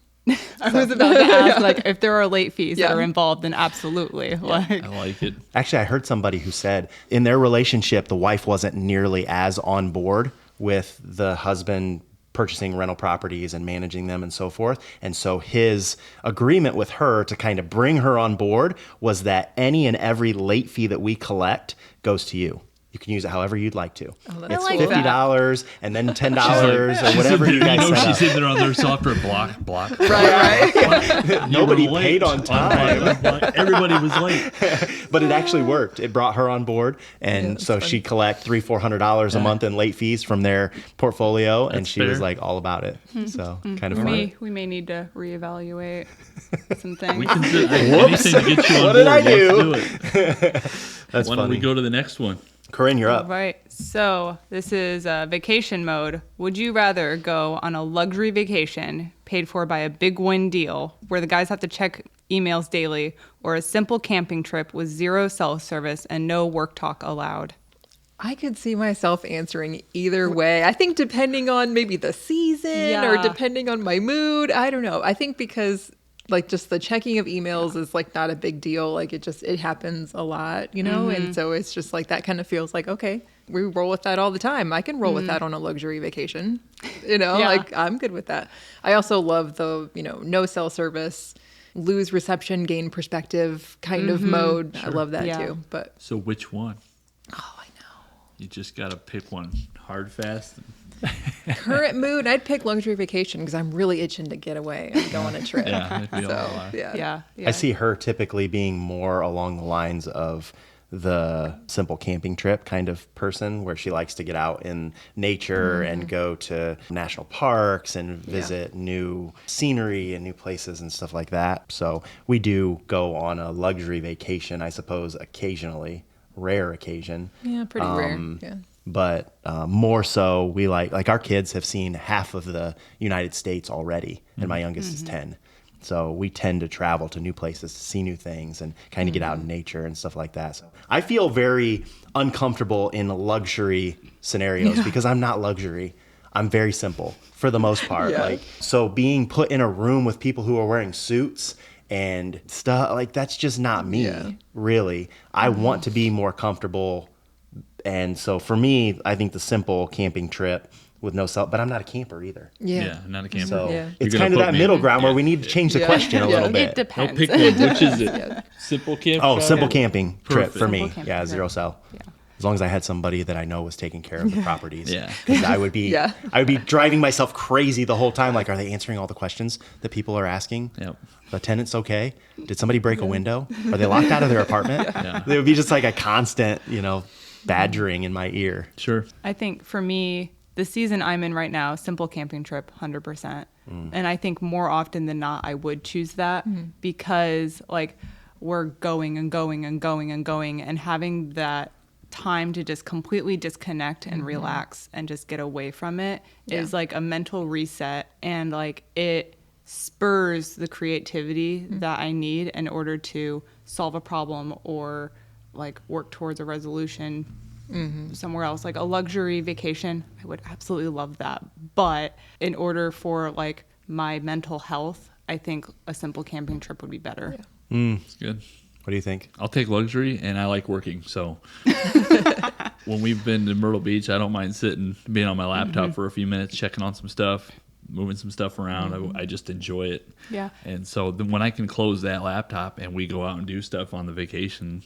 I was about to ask, if there are late fees that are involved, then absolutely. I like it. Actually, I heard somebody who said in their relationship, the wife wasn't nearly as on board with the husband purchasing rental properties and managing them and so forth. And so his agreement with her to kind of bring her on board was that any and every late fee that we collect goes to you. You can use it however you'd like to. It's like $50 and then $10 or whatever you guys set she's up. sitting there on their software block. Right. Nobody You were late paid on time. Everybody was late. But it actually worked. It brought her on board. And so she collect $300-$400 a month in late fees from their portfolio. And That's she was fair. like all about it. So kind of fun. We may need to reevaluate some things. We can do anything to get you on What board. did I Let's do? it. That's Why don't we funny. go to the next one? Corinne, you're up. Right. So this is vacation mode. Would you rather go on a luxury vacation paid for by a big win deal where the guys have to check emails daily, or a simple camping trip with zero cell service and no work talk allowed? I could see myself answering either way. I think depending on maybe the season or depending on my mood. I don't know. I think because like just the checking of emails is like not a big deal. Like it happens a lot, And so it's just like that kind of feels like, okay, we roll with that all the time. I can roll with that on a luxury vacation, like I'm good with that. I also love the, no cell service, lose reception, gain perspective kind of mode. I love that too. But So which one? oh, I know. You just got to pick one hard, fast. Current mood, I'd pick luxury vacation because I'm really itching to get away and go on a trip. Yeah, I think we all are. Yeah. Yeah. I see her typically being more along the lines of the simple camping trip kind of person where she likes to get out in nature and go to national parks and visit new scenery and new places and stuff like that. So we do go on a luxury vacation, I suppose, occasionally, rare occasion. Yeah, pretty rare. Yeah. But more so, we like our kids have seen half of the United States already, and my youngest is 10. So we tend to travel to new places to see new things and kind of get out in nature and stuff like that. So I feel very uncomfortable in luxury scenarios because I'm not luxury. I'm very simple for the most part. Yeah. Like, so being put in a room with people who are wearing suits and stuff, like, that's just not me, really. I want to be more comfortable. And so for me, I think the simple camping trip with no cell, but I'm not a camper either. Yeah, not a camper. So Yeah. it's kind of that middle ground where we need to change the question a little bit. It depends. Oh, pick one. Which is it? Simple camp? Oh, simple camping trip Perfect. for me. Simple camping Yeah, trip. zero cell. Yeah. As long as I had somebody that I know was taking care of the properties. Yeah. 'Cause I would be Yeah. I would be driving myself crazy the whole time. Like, are they answering all the questions that people are asking? Yep. The tenant's okay? Did somebody break a window? Are they locked out of their apartment? Yeah. There would be just like a constant, badgering in my ear. Sure. I think for me, the season I'm in right now, simple camping trip, 100%. And I think more often than not, I would choose that because like we're going and going and going and going, and having that time to just completely disconnect and relax and just get away from it is like a mental reset, and like it spurs the creativity that I need in order to solve a problem or like work towards a resolution somewhere else. Like a luxury vacation, I would absolutely love that, but in order for like my mental health, I think a simple camping trip would be better. It's good. What do you think? I'll take luxury, and I like working. So when we've been to Myrtle Beach, I don't mind sitting, being on my laptop for a few minutes, checking on some stuff, moving some stuff around. I just enjoy it. Yeah. And so then when I can close that laptop and we go out and do stuff on the vacation,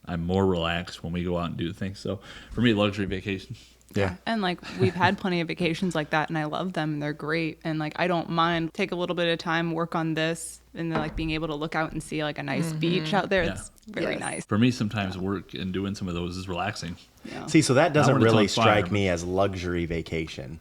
I'm more relaxed when we go out and do things. So for me, luxury vacation. Yeah. And like we've had plenty of vacations like that, and I love them. They're great, and like I don't mind take a little bit of time, work on this, and then like being able to look out and see like a nice beach out there. Yeah. It's very Yes. nice. For me, sometimes work and doing some of those is relaxing. Yeah. See, so that doesn't when it's really on fire, strike but- me as luxury vacation.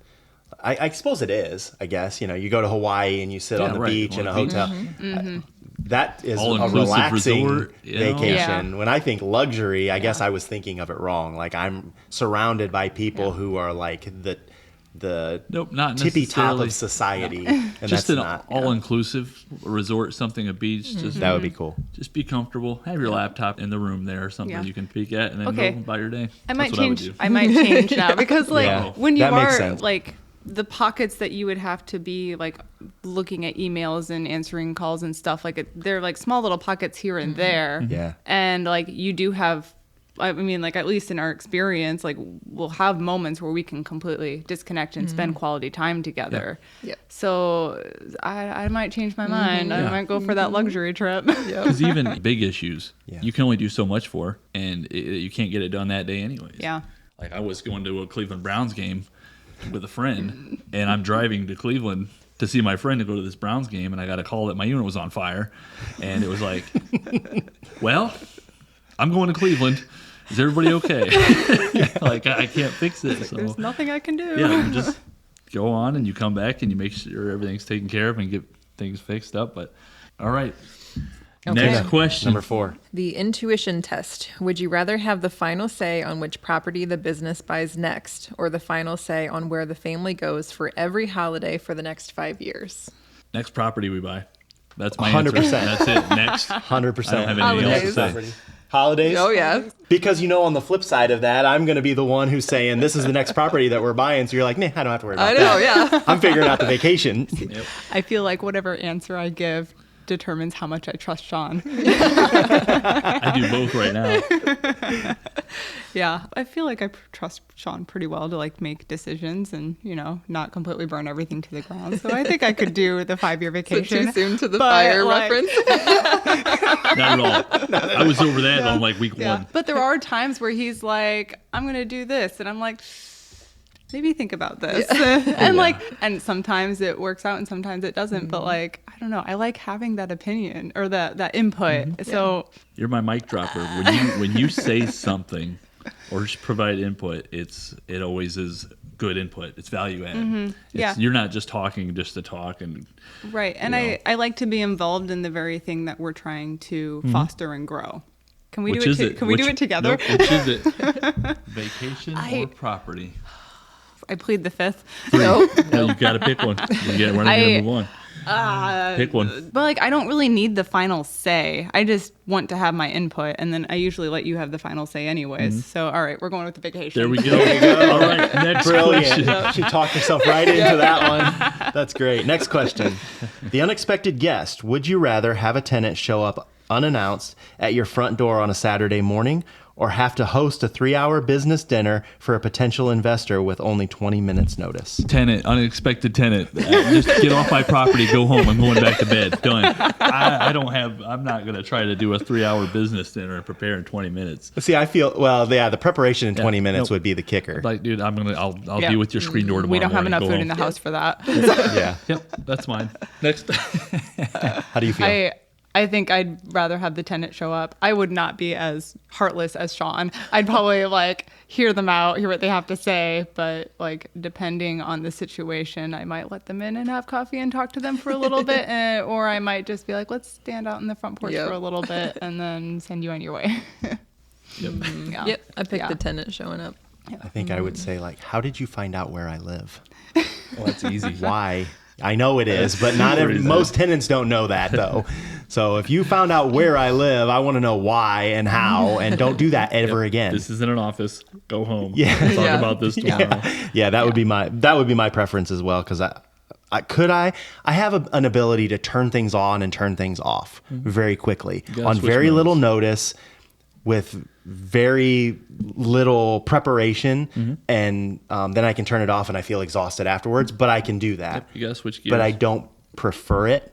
I suppose it is, I guess. You go to Hawaii and you sit Yeah, on the right, beach in on a the beach. hotel. That is a All-inclusive relaxing resort, vacation. Yeah. When I think luxury, I guess I was thinking of it wrong. Like, I'm surrounded by people who are like the Nope, not tippy top necessarily. of society. And Just that's an not. all-inclusive resort, something, a beach. That would be cool. Just be comfortable. Have your laptop in the room there or something Yeah. you can peek at, and then Okay. go about your day. I might That's what change. I would do. I might change now because like Yeah, when you that makes are sense. like the pockets that you would have to be like looking at emails and answering calls and stuff like they're like small little pockets here and there. Yeah. And like you do have, I mean, like at least in our experience, like we'll have moments where we can completely disconnect and spend quality time together. Yep. So I might change my mind. I Yeah. might go for that luxury trip. Because even big issues, Yeah. you can only do so much for, and you can't get it done that day anyways. Yeah. Like I was going to a Cleveland Browns game with a friend, and I'm driving to Cleveland to see my friend to go to this Browns game, and I got a call that my unit was on fire, and it was like, well, I'm going to Cleveland. Is everybody okay? Like I can't fix it. So There's nothing I can do. yeah, you just go on and you come back and you make sure everything's taken care of and get things fixed up. But all right. Okay. Next question. Number 4. The intuition test. Would you rather have the final say on which property the business buys next, or the final say on where the family goes for every holiday for the next 5 years? Next property we buy. That's my 100%. answer. That's it. Next. 100%. I don't have anything else to Holidays. say. Holidays? Oh, yeah. Because on the flip side of that, I'm going to be the one who's saying this is the next property that we're buying. So you're like, nah, I don't have to worry about I know, that. yeah. I'm figuring out the vacation. Yep. I feel like whatever answer I give determines how much I trust Sean. I do both right now. Yeah, I feel like I trust Sean pretty well to like make decisions and not completely burn everything to the ground. So I think I could do the 5-year So vacation. too soon to the But, fire like- reference? Not at all. I was over that on like week Yeah, one. but there are times where he's like, "I'm gonna do this," and I'm like, maybe think about this. And sometimes it works out and sometimes it doesn't. But like, I don't know. I like having that opinion or that input. So You're my mic dropper. When you say something or just provide input, it always is good input. It's value add. Yeah. You're not just talking just to talk and right. And You know. I like to be involved in the very thing that we're trying to foster and grow. Can we which do is it? it? Can we do Which- it together? Nope, which is it? Vacation or property? I plead the fifth. Nope. No, you got to pick one. We're going to move on. Pick one. But like, I don't really need the final say. I just want to have my input, and then I usually let you have the final say anyways. So, all right, we're going with the vacation. There we go. All right, next question. Brilliant. She talked herself right into that one. That's great. Next question. The unexpected guest. Would you rather have a tenant show up unannounced at your front door on a Saturday morning, or have to host a 3-hour business dinner for a potential investor with only 20 minutes notice? Tenant, unexpected tenant. Just get off my property, go home. I'm going back to bed. Done. I'm not going to try to do a 3-hour business dinner and prepare in 20 minutes. See, I feel, the preparation in 20 minutes would be the kicker. Like, dude, I'll be with your screen door tomorrow. We don't have morning. enough Go food home. in the house for that. Yeah. Yep, that's mine. Next. How do you feel? I think I'd rather have the tenant show up. I would not be as heartless as Sean. I'd probably like hear them out, hear what they have to say, but like depending on the situation, I might let them in and have coffee and talk to them for a little bit, or I might just be like, let's stand out in the front porch for a little bit and then send you on your way. Yep, I picked the tenant showing up. I think I would say, like, how did you find out where I live? Well, that's easy. Why? I know it is, but most tenants don't know that, though. So if you found out where I live, I want to know why and how, and don't do that ever again. This isn't an office. Go home. Yeah. We'll talk about this tomorrow. Yeah, that would be my preference as well, because I have an ability to turn things on and turn things off very quickly on very little notice, with very little preparation, and then I can turn it off and I feel exhausted afterwards, but I can do that. Yep, you gotta switch gears. But I don't prefer it.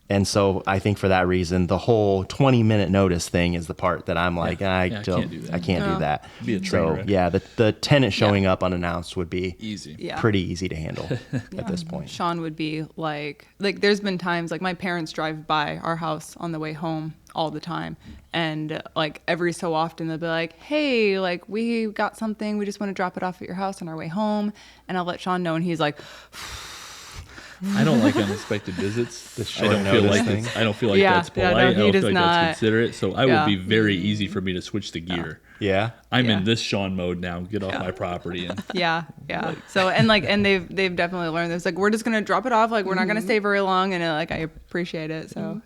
And so I think for that reason, the whole 20-minute notice thing is the part that I'm like, I can't do that. Be a train So wreck. yeah, the tenant showing up unannounced would be Easy. pretty easy to handle at this point. Sean would be like there's been times like my parents drive by our house on the way home all the time, and like every so often they'll be like, hey, like we got something, we just want to drop it off at your house on our way home, and I'll let Sean know, and he's like, I don't like unexpected visits. I don't feel like that's polite. no, I don't feel like not. that's considerate. So I would be very easy for me to switch the gear. Yeah. I'm in this Sean mode now. Get off my property. And So and they've definitely learned this. Like, we're just gonna drop it off. Like, we're not gonna stay very long, and I appreciate it. So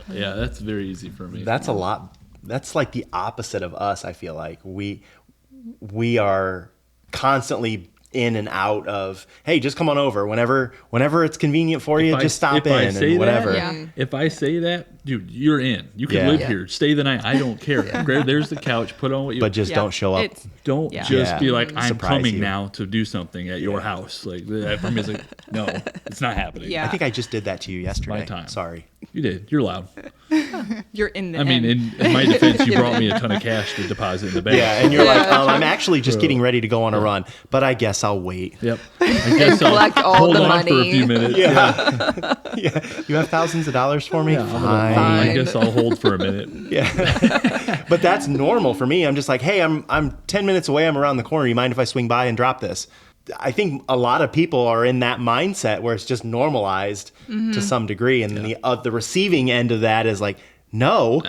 yeah, that's very easy for me. That's a lot. That's like the opposite of us. I feel like we are constantly in and out of, hey, just come on over whenever it's convenient for you. Just stop in and whatever. If I say that, dude, you're in. You can live here. Stay the night. I don't care. There's the couch. Put on what you. But just don't show up. Don't just be like, I'm Surprise coming you. now to do something at your house. Like that for me, it's like, no, it's not happening. Yeah. I think I just did that to you yesterday. My time. Sorry. You did. You're loud. You're in the I mean, in my defense, you brought me a ton of cash to deposit in the bank. Yeah, and you're like, I'm actually just getting ready to go on a run, but I guess I'll wait. Yep. I guess I'll collect all hold the on for a money. few minutes. Yeah. You have thousands of dollars for me? Fine. I guess I'll hold for a minute. Yeah. But that's normal for me. I'm just like, hey, I'm 10 minutes away. I'm around the corner. You mind if I swing by and drop this? I think a lot of people are in that mindset where it's just normalized to some degree. And the receiving end of that is like, no.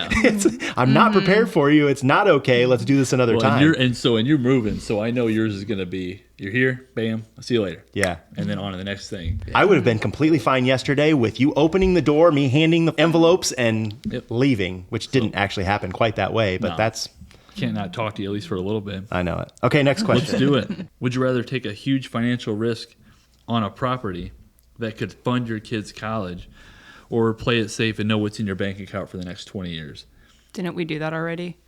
I'm not prepared for you. It's not okay. Let's do this another time. And you're moving. So I know yours is going to be, you're here, bam, I'll see you later. Yeah. And then on to the next thing. I would have been completely fine yesterday with you opening the door, me handing the envelopes and leaving, which didn't actually happen quite that way, but that's... Can't not talk to you at least for a little bit. I know it. Okay, next question. Let's do it. Would you rather take a huge financial risk on a property that could fund your kids' college, or play it safe and know what's in your bank account for the next 20 years? Didn't we do that already?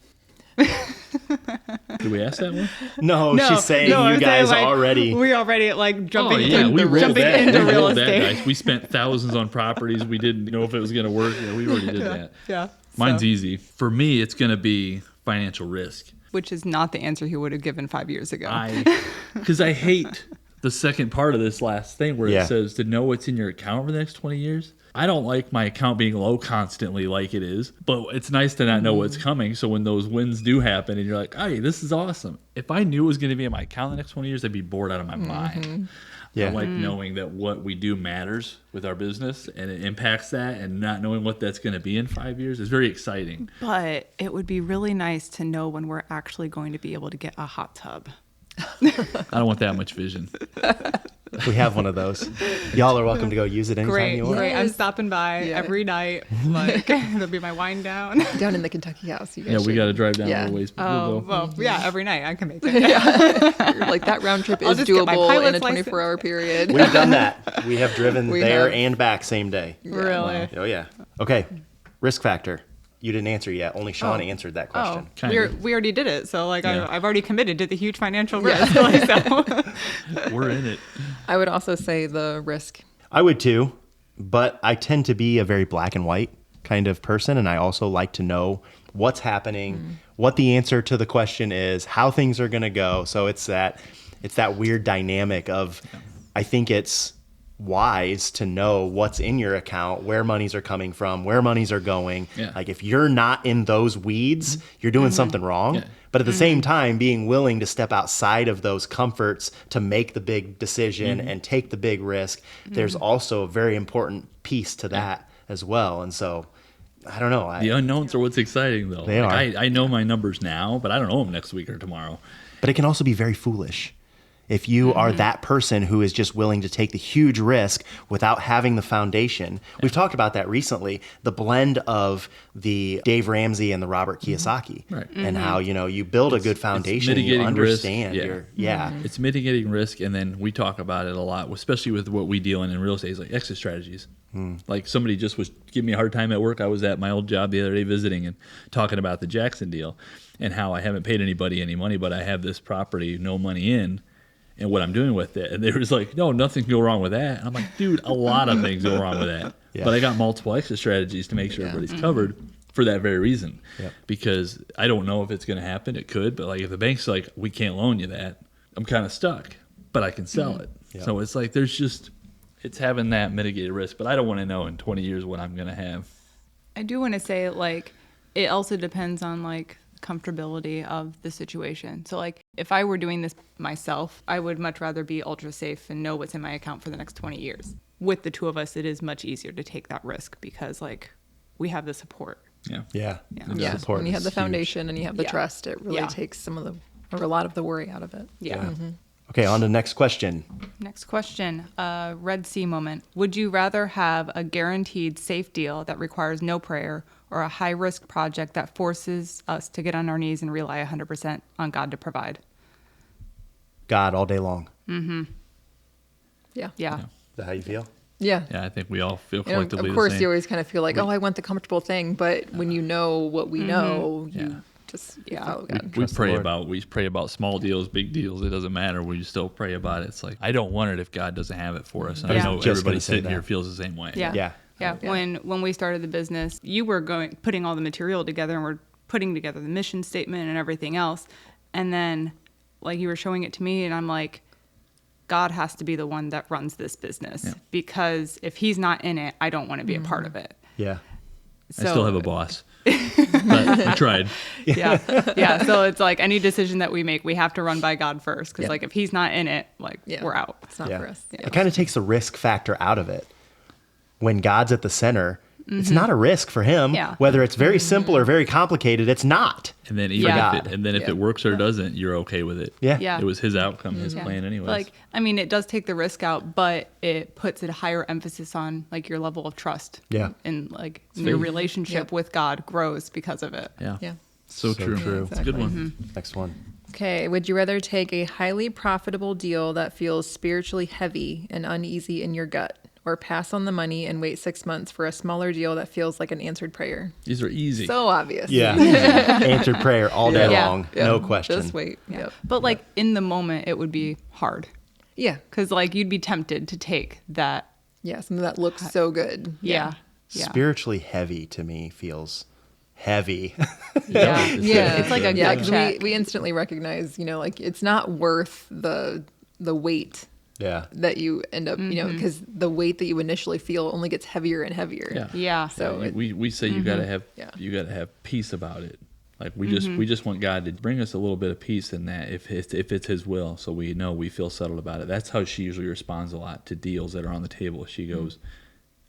Did we ask that one? No, she's saying you guys already... We already jumping we rolled that. into We real rolled that estate. dice. We spent thousands on properties. We didn't know if it was going to work. Yeah, we already did that. Yeah. Mine's easy. For me, it's going to be financial risk. Which is not the answer he would have given 5 years ago. Because I hate the second part of this last thing where it says to know what's in your account for the next 20 years. I don't like my account being low constantly like it is, but it's nice to not know what's coming. So when those wins do happen and you're like, hey, this is awesome. If I knew it was going to be in my account the next 20 years, I'd be bored out of my mind. Yeah. I like knowing that what we do matters with our business and it impacts that, and not knowing what that's going to be in 5 years is very exciting. But it would be really nice to know when we're actually going to be able to get a hot tub. I don't want that much vision. We have one of those. Y'all are welcome to go use it anytime Great, you want. great. I'm Yes. stopping by Yeah. every night. Like, it'll be my wind down. Down in the Kentucky house. You guys Yeah, we should- got to drive down yeah. a ways. But Oh, we'll go. well, yeah, every night I can make it. Like that round trip I'll is just get my doable in pilot's a 24-hour period. We've done that. We have driven We there have. and back same day. Really? Oh, yeah. Okay. Risk factor. You didn't answer yet. Only Sean answered that question. Oh, Kinda. we already did it. So, like, Yeah. I've already committed to the huge financial Yeah. risk. Like, so. We're in it. I would also say the risk. I would too, but I tend to be a very black and white kind of person, and I also like to know what's happening, what the answer to the question is, how things are going to go. So it's that weird dynamic of, I think it's wise to know what's in your account, where monies are coming from, where monies are going. Yeah. Like if you're not in those weeds, you're doing something wrong. Yeah. But at the same time, being willing to step outside of those comforts to make the big decision and take the big risk, there's also a very important piece to that as well. And so, I don't know. The unknowns are what's exciting, though. They Like, are. I know my numbers now, but I don't know them next week or tomorrow. But it can also be very foolish. If you are that person who is just willing to take the huge risk without having the foundation. We've talked about that recently, the blend of the Dave Ramsey and the Robert Kiyosaki. Right. And how, you build a good foundation, you mitigating risk. understand Yeah. It's mitigating risk, and then we talk about it a lot, especially with what we deal in real estate, is like exit strategies. Like somebody just was giving me a hard time at work. I was at my old job the other day visiting and talking about the Jackson deal and how I haven't paid anybody any money, but I have this property, no money in, and what I'm doing with it. And they was like, no, nothing can go wrong with that. And I'm like, dude, a lot of things go wrong with that. Yeah. But I got multiple exit strategies to make sure everybody's covered for that very reason. Yep. Because I don't know if it's going to happen. It could, but like if the bank's like, we can't loan you that, I'm kind of stuck, but I can sell it. Yep. So it's like it's having that mitigated risk, but I don't want to know in 20 years what I'm going to have. I do want to say, like, it also depends on, like, comfortability of the situation. So, like, if I were doing this myself, I would much rather be ultra safe and know what's in my account for the next 20 years. With the two of us, it is much easier to take that risk because, like, we have the support. Yeah. Yeah. Yeah. The Yeah, support when you have is the huge. foundation and you have the Yeah. trust, it really Yeah. takes or a lot of the worry out of it. Yeah. Okay, on to the next question. Next question. Red Sea moment. Would you rather have a guaranteed safe deal that requires no prayer or a high risk project that forces us to get on our knees and rely 100% on God to provide? God all day long. Yeah. Yeah. Is that how you feel? Yeah. Yeah, I think we all feel You know, collectively of the course, same. you always kind of feel like, oh, I want the comfortable thing. But when you know what we know, you just follow God. We Trust the Lord. pray about small deals, big deals. It doesn't matter. We still pray about it. It's like I don't want it if God doesn't have it for us. And I I was know just gonna everybody say sitting here that. feels the same way. Yeah. Yeah. Yeah. When we started the business, you were putting all the material together and we're putting together the mission statement and everything else. And then like you were showing it to me and I'm like, God has to be the one that runs this business because if he's not in it, I don't want to be a part of it. Yeah. So, I still have a boss. But we tried. Yeah. Yeah. So it's like any decision that we make, we have to run by God first. Because like if he's not in it, like we're out. It's not Yeah. for us. It kind of takes the risk factor out of it. When God's at the center, it's not a risk for him. Yeah. Whether it's very simple or very complicated, it's not. And then even Yeah. if it works or doesn't, you're okay with it. Yeah. Yeah. It was his outcome, his plan anyways. Like, I mean, it does take the risk out, but it puts a higher emphasis on like your level of trust. Yeah. And like your relationship with God grows because of it. yeah. Yeah. So true. true. It's a good one. Next one. Okay. Would you rather take a highly profitable deal that feels spiritually heavy and uneasy in your gut, or pass on the money and wait 6 months for a smaller deal that feels like an answered prayer? These are easy. So obvious. Yeah. Answered prayer all day Yeah. long. Yeah. No question. Just wait. Yep. But like in the moment, it would be hard Yeah. because like you'd be tempted to take that. Yeah. Something that looks so good. Yeah. Yeah. Spiritually heavy to me feels heavy. Yeah. Yeah. It's like a yeah, gut because check. we instantly recognize, like it's not worth the weight yeah. that you end up, because the weight that you initially feel only gets heavier and heavier. Yeah. Yeah. So it- we say you gotta have Yeah. you gotta have peace about it. Like we just want God to bring us a little bit of peace in that if it's His will, so we know we feel settled about it. That's how she usually responds a lot to deals that are on the table. She goes,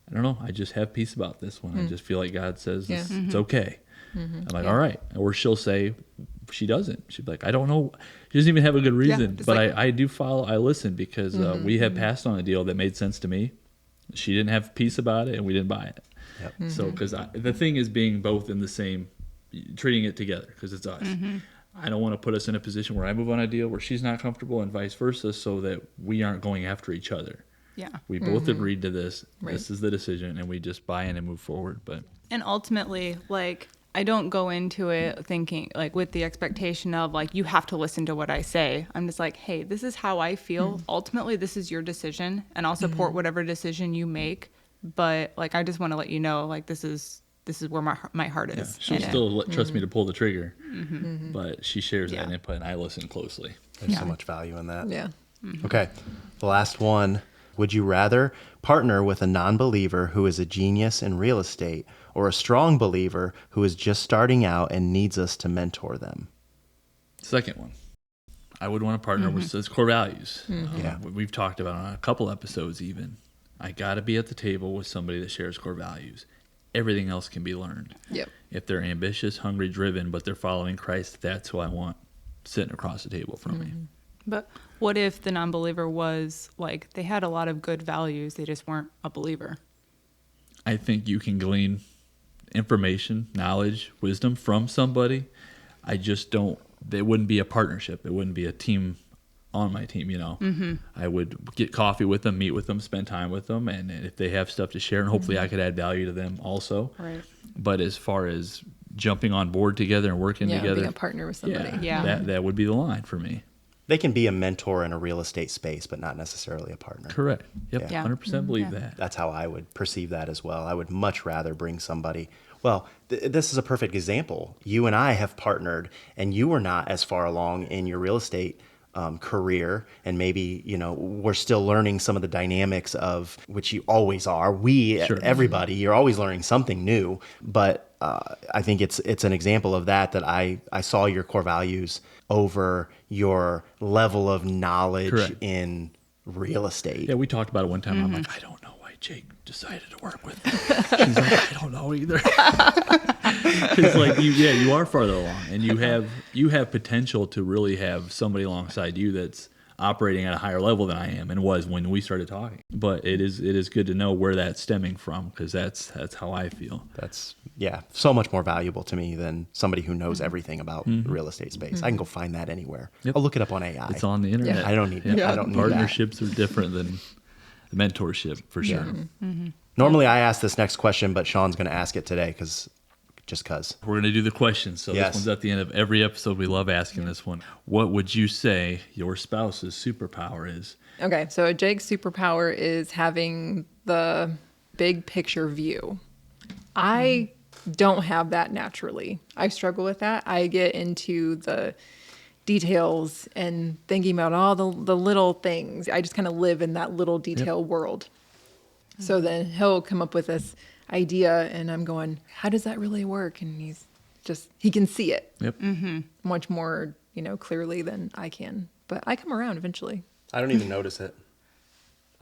I don't know, I just have peace about this one. I just feel like God says Yeah. it's okay. I'm like, all right. Or she'll say, she doesn't. She'd be like, I don't know. She doesn't even have a good reason. But like, I do follow. I listen because we had passed on a deal that made sense to me. She didn't have peace about it, and we didn't buy it. Yep. So because the thing is being both in the same, treating it together because it's us. I don't want to put us in a position where I move on a deal where she's not comfortable and vice versa, so that we aren't going after each other. Yeah. We both agreed to this. Right. This is the decision, and we just buy in and move forward. But And ultimately, like, I don't go into it thinking, like, with the expectation of, like, you have to listen to what I say. I'm just like, hey, this is how I feel. Ultimately, this is your decision, and I'll support whatever decision you make. But, like, I just want to let you know, like, this is where my heart is. she'll in it. still trust me to pull the trigger. But she shares that Yeah. input, and I listen closely. There's so much value in that. Yeah. Okay. The last one. Would you rather partner with a non-believer who is a genius in real estate or a strong believer who is just starting out and needs us to mentor them? Second one. I would want to partner with his core values. Yeah. We've talked about on a couple episodes even. I got to be at the table with somebody that shares core values. Everything else can be learned. Yep. If they're ambitious, hungry, driven, but they're following Christ, that's who I want sitting across the table from me. But what if the non-believer was, like, they had a lot of good values, they just weren't a believer? I think you can glean information, knowledge, wisdom from somebody. I just don't, it wouldn't be a partnership. It wouldn't be a team on my team, you know. I would get coffee with them, meet with them, spend time with them, and if they have stuff to share, and hopefully I could add value to them also. Right. But as far as jumping on board together and working Yeah, together, being a partner with somebody. Yeah. that would be the line for me. They can be a mentor in a real estate space, but not necessarily a partner. Correct. Yep. Yeah. 100% believe Yeah. that. That's how I would perceive that as well. I would much rather bring somebody. Well, this is a perfect example. You and I have partnered, and you were not as far along in your real estate career, and maybe, you know, we're still learning some of the dynamics of which you always are. Sure. Everybody, you're always learning something new. But I think it's an example of that I saw your core values over your level of knowledge Correct. in real estate. Yeah, we talked about it one time. I'm like, I don't know why Jake decided to work with me. She's like, I don't know either. Because like you are farther along, and you have potential to really have somebody alongside you that's operating at a higher level than I am and was when we started talking. But it is good to know where that's stemming from, because that's how I feel. That's so much more valuable to me than somebody who knows everything about the real estate space. I can go find that anywhere. Yep. I'll look it up on AI. It's on the internet. Yeah. I don't need I don't need that. Partnerships are different than the mentorship for sure. Normally I ask this next question, but Sean's going to ask it today because. We're going to do the questions. So Yes. This one's at the end of every episode. We love asking this one. What would you say your spouse's superpower is? Okay, so Jake's superpower is having the big picture view. I don't have that naturally. I struggle with that. I get into the details and thinking about all the little things. I just kind of live in that little detail world. So then he'll come up with this idea, and I'm going, how does that really work? And he can see it Yep. much more, clearly than I can. But I come around eventually. I don't even notice it.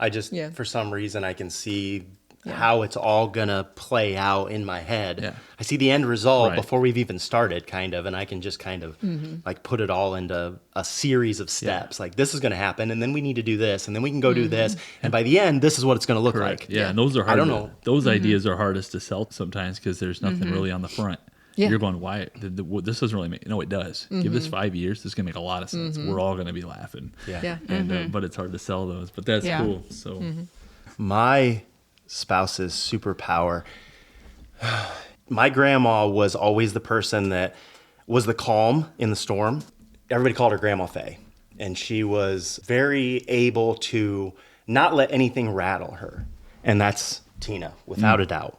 I just, Yeah. for some reason, I can see how it's all going to play out in my head. Yeah. I see the end result Right. before we've even started, kind of, and I can just kind of like put it all into a series of steps. Like, this is going to happen, and then we need to do this, and then we can go do this, and by the end, this is what it's going to look Correct. like. Yeah, and those are hard. I don't know. Those ideas are hardest to sell sometimes because there's nothing really on the front. Yeah. You're going, why? This doesn't really make. No, it does. Give this 5 years. This is gonna make a lot of sense. We're all gonna be laughing. Yeah. And but it's hard to sell those. But that's Yeah. cool. So My spouse's superpower. My grandma was always the person that was the calm in the storm. Everybody called her Grandma Faye. And she was very able to not let anything rattle her. And that's Tina, without a doubt.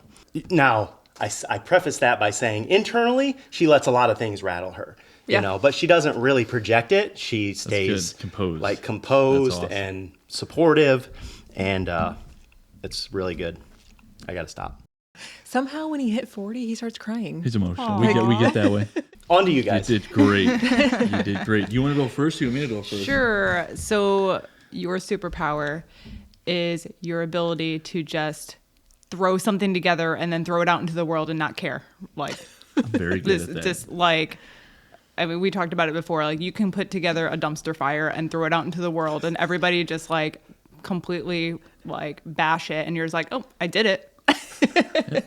Now, I preface that by saying internally, she lets a lot of things rattle her. Yeah. But she doesn't really project it. She stays good. Composed. like composed That's awesome. and supportive. And it's really good. I got to stop. Somehow when he hit 40, he starts crying. he's emotional. We get that way. On to you You guys. did great. You did great. You want to go first? Or you want me to go first? Sure. So your superpower is your ability to just throw something together and then throw it out into the world and not care. Like I'm very good this, at that. just like I mean, we talked about it before. Like, you can put together a dumpster fire and throw it out into the world, and everybody just like completely like bash it, and you're just like, oh, I did it.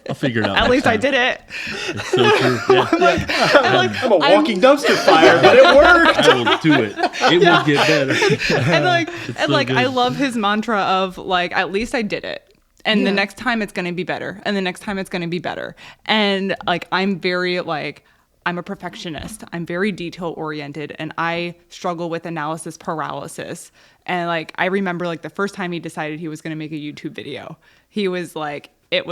I'll figure it out. At least I did it. It's so true. Yeah. I'm a walking dumpster fire, but it worked. I will do it. It will get better. And like, It's and so like, good. I love his mantra of like, at least I did it. And the Yeah. next time it's going to be better. And the next time it's going to be better. And like, I'm very like, I'm a perfectionist. I'm very detail oriented, and I struggle with analysis paralysis. And like, I remember like the first time he decided he was going to make a YouTube video, he was like, it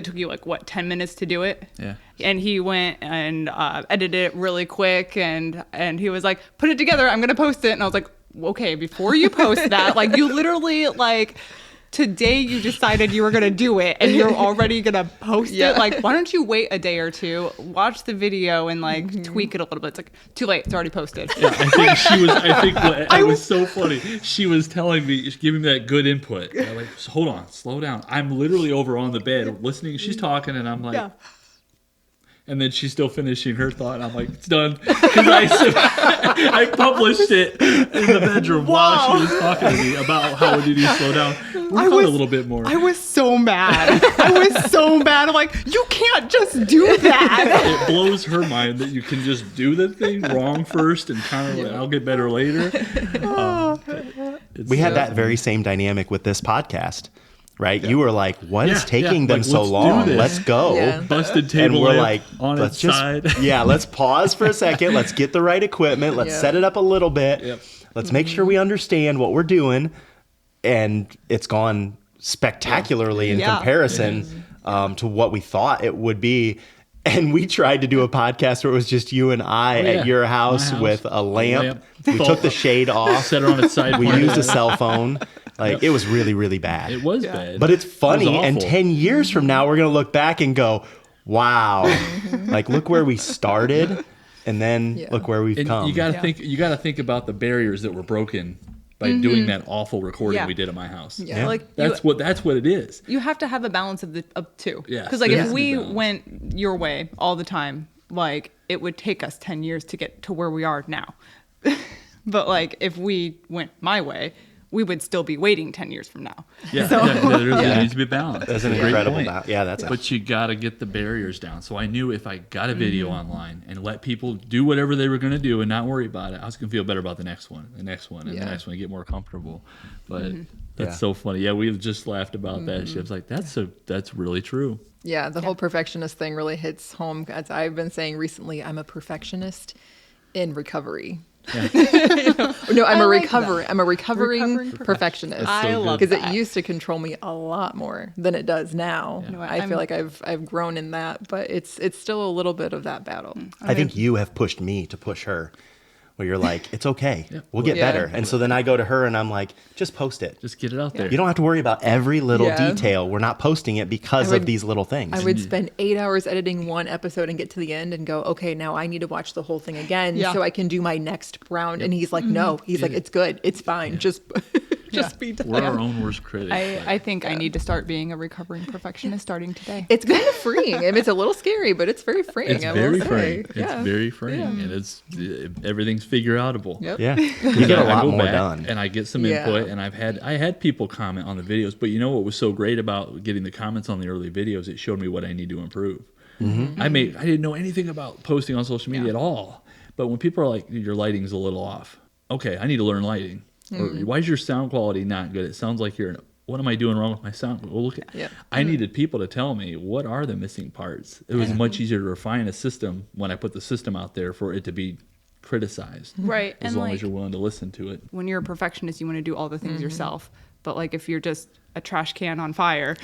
took you like what, 10 minutes to do it? Yeah. And he went and edited it really quick, and he was like, put it together, I'm gonna post it. And I was like, okay, before you post that, like, you literally like, today you decided you were gonna do it and you're already gonna post Yeah. it. Like, why don't you wait a day or two, watch the video, and like tweak it a little bit? It's like, too late, it's already posted. Yeah, I think it was so funny. She was telling me, giving me that good input. And I'm like, hold on, slow down. I'm literally over on the bed listening. She's talking, and I'm like, Yeah. and then she's still finishing her thought. And I'm like, it's done. Because I published it in the bedroom while she was talking to me about how did he slow down. Work on it a little bit more. I was so mad. I was so mad. I'm like, you can't just do that. It blows her mind that you can just do the thing wrong first and kind of I'll get better later. We had that very same dynamic with this podcast, right? You were like, what is taking them like, so let's do long? this. Let's go. Yeah. Busted And table we're lamp like, on let's its side. let's pause for a second. Let's get the right equipment. Let's Yeah. set it up a little bit. Yep. Let's make sure we understand what we're doing. And it's gone spectacularly in Yeah. comparison to what we thought it would be. And we tried to do a podcast where it was just you and I yeah. at your house, My house. with a lamp. Lamp. We took the shade off. Set her on its side. We pointed used a at her. cell phone. Like, it was really, really bad. It was bad. But it's funny, It was and awful. 10 years from now, we're going to look back and go, wow, like, look where we started, and then Yeah. look where we've And come. you got to Yeah. think. You got to think about the barriers that were broken by doing that awful recording Yeah. we did at my house. Yeah. Like, That's what it is. you have to have a balance of the two. Yeah, Because like, there if has to be we balance. went your way all the time, like, it would take us 10 years to get to where we are now. But like, if we went my way, we would still be waiting 10 years from now. Yeah, So- there needs to be balance. That's an a great incredible point. Yeah, that's But you got to get the barriers down. So I knew if I got a video Mm-hmm. online and let people do whatever they were going to do and not worry about it, I was going to feel better about the next one, and the next one, and Yeah. the next one, and get more comfortable. But Mm-hmm. that's Yeah. so funny. Yeah, we just laughed about that. She was like, that's really true. Yeah, the whole perfectionist thing really hits home. As I've been saying recently, I'm a perfectionist in recovery. No, I'm I a like recovery. that. I'm a recovering Recovering perfectionist. That's so I good. love Because that. it used to control me a lot more than it does now. You know what, I I'm- feel like I've grown in that, but it's still a little bit of that battle. I think you have pushed me to push her, where you're like, it's okay. We'll get Yeah. better. And so then I go to her and I'm like, just post it. Just get it out there. You don't have to worry about every little Yeah. detail. We're not posting it because I would- of these little things. I would spend 8 hours editing one episode and get to the end and go, okay, now I need to watch the whole thing again Yeah. so I can do my next round. And he's like, no, he's like, it's good, it's fine, just be done. We're our own worst critics. I think I need to start being a recovering perfectionist starting today. It's kind of freeing. I mean, it's a little scary, but it's very freeing. It's I very will say. freeing. Yeah. It's very freeing, and it's everything's figure outable. Yep. yeah. You get a I lot go more back done. and I get some Yeah. input, and I had people comment on the videos, but you know what was so great about getting the comments on the early videos? It showed me what I need to improve. Mm-hmm. I didn't know anything about posting on social media at all, but when people are like, your lighting's a little off, okay, I need to learn lighting. Or why is your sound quality not good? It sounds like what am I doing wrong with my sound? Well, look, Yeah. I needed people to tell me what are the missing parts. It was much easier to refine a system when I put the system out there for it to be criticized. Right. As And long like, as you're willing to listen to it. when you're a perfectionist, you want to do all the things yourself. But like, if you're just a trash can on fire,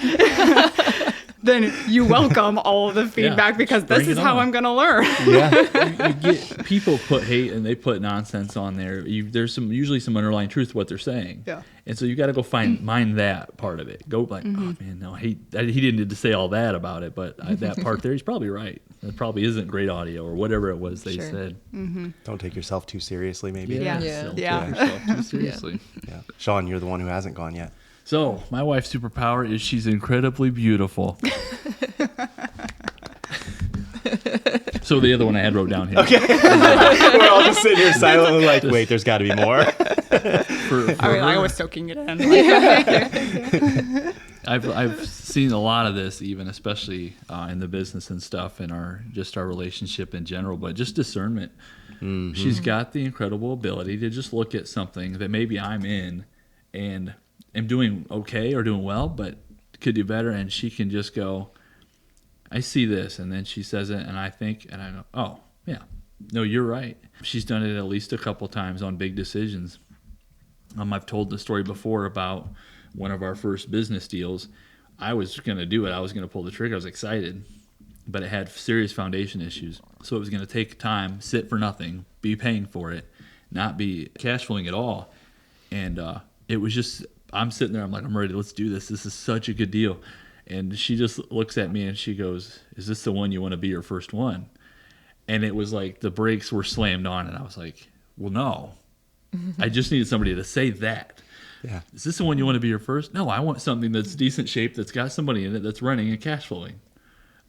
then you welcome all of the feedback because Bring this it is how on. I'm going to learn. Yeah. You get people put hate and they put nonsense on there. There's usually some underlying truth to what they're saying. Yeah. And so you got to go mind that part of it. Go like, oh man, no, he didn't need to say all that about it, but that part there, he's probably right. That probably isn't great audio or whatever it was they Sure. said. Don't take yourself too seriously, maybe. Yeah. Don't Yeah. take yourself too seriously. Yeah. Sean, you're the one who hasn't gone yet. So my wife's superpower is she's incredibly beautiful. So the other one I had wrote down here. Okay. We're all just sitting here silently like, wait, there's got to be more. I was soaking it in. I've seen a lot of this, even especially in the business and stuff, and our relationship in general, but just discernment. Mm-hmm. She's got the incredible ability to just look at something that maybe I'm in and am doing okay or doing well, but could do better, and she can just go, I see this, and then she says it, and I think, and I go, oh, yeah, no, you're right. She's done it at least a couple times on big decisions. I've told the story before about one of our first business deals. I was going to do it. I was going to pull the trigger. I was excited, but it had serious foundation issues. So it was going to take time, sit for nothing, be paying for it, not be cash flowing at all. And it was just, I'm sitting there, I'm like, I'm ready, let's do this. This is such a good deal. And she just looks at me and she goes, is this the one you want to be your first one? And it was like the brakes were slammed on, and I was like, well, no. I just needed somebody to say that. Yeah. Is this the one you want to be your first? No, I want something that's decent shape, that's got somebody in it, that's running and cash flowing.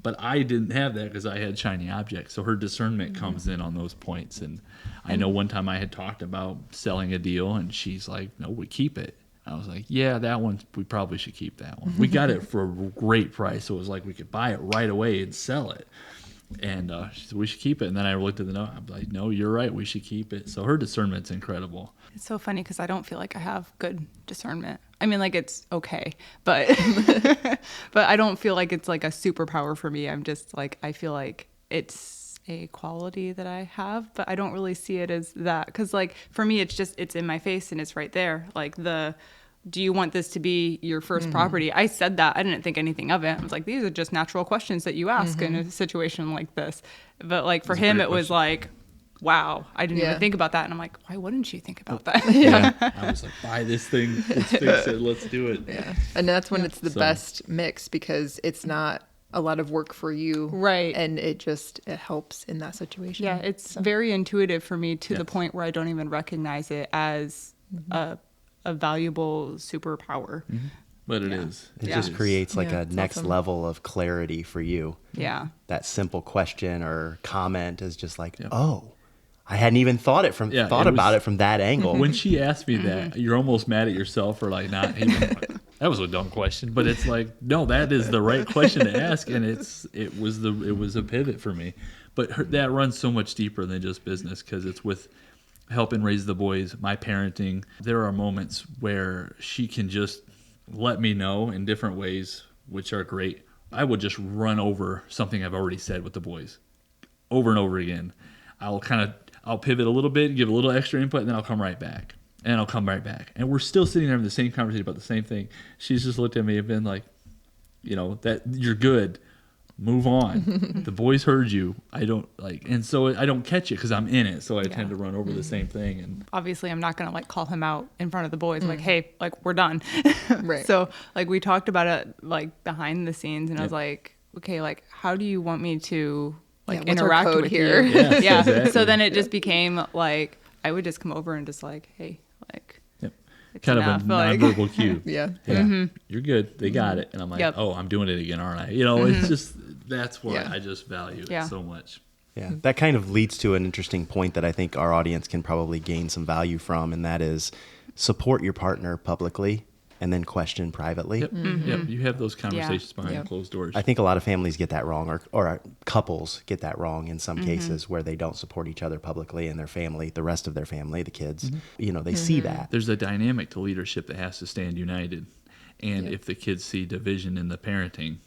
But I didn't have that because I had shiny objects. So her discernment comes in on those points. And I know one time I had talked about selling a deal, and she's like, no, we keep it. I was like, yeah, that one, we probably should keep that one. We got it for a great price. So it was like we could buy it right away and sell it. And she said, we should keep it. And then I looked at the note. I'm like, no, you're right. We should keep it. So her discernment's incredible. It's so funny because I don't feel like I have good discernment. I mean, like, it's okay, but but I don't feel like it's like a superpower for me. I'm just like, I feel like it's a quality that I have, but I don't really see it as that. Because, like, for me, it's just, it's in my face and it's right there. Like, do you want this to be your first property? I said that. I didn't think anything of it. I was like, these are just natural questions that you ask in a situation like this. But, like, for him, it was like, wow, I didn't even think about that. And I'm like, why wouldn't you think about that? I was like, buy this thing. Let's fix it. Let's do it. Yeah. And that's when it's the best mix, because it's not a lot of work for you. Right. And it helps in that situation. Yeah, it's very intuitive for me to the point where I don't even recognize it as a valuable superpower. But it is. It just creates like a it's next awesome. level of clarity for you. Yeah. That simple question or comment is just like, oh, I hadn't even thought about it from that angle. When she asked me that, you're almost mad at yourself for like not even. That was a dumb question, but it's like, no, that is the right question to ask, and it was a pivot for me. But that runs so much deeper than just business, because it's with helping raise the boys, my parenting. There are moments where she can just let me know in different ways, which are great. I would just run over something I've already said with the boys over and over again. I'll pivot a little bit, give a little extra input, and then I'll come right back. And I'll come right back. And we're still sitting there having the same conversation about the same thing. She's just looked at me and been like, that you're good. Move on. The boys heard you. I don't and so I don't catch it because I'm in it. So I tend to run over the same thing. And obviously I'm not going to like call him out in front of the boys. Like, hey, like, we're done. Right. So like we talked about it like behind the scenes, and I was like, okay, like, how do you want me to like what's our interact code with here? you? Yes, Yeah. exactly. So then it just became like, I would just come over and just like, hey, like, it's kind enough. of a Like, nonverbal cue. Yeah. You're good. They got it. And I'm like, Yep. oh, I'm doing it again, aren't I? It's just, that's why Yeah. I just value it Yeah. so much. Yeah, that kind of leads to an interesting point that I think our audience can probably gain some value from, and that is support your partner publicly and then question privately. Yep. Yep. You have those conversations behind closed doors. I think a lot of families get that wrong, or couples get that wrong in some cases, where they don't support each other publicly, and their family, the rest of their family, the kids, they see that. There's a dynamic to leadership that has to stand united. And if the kids see division in the parenting,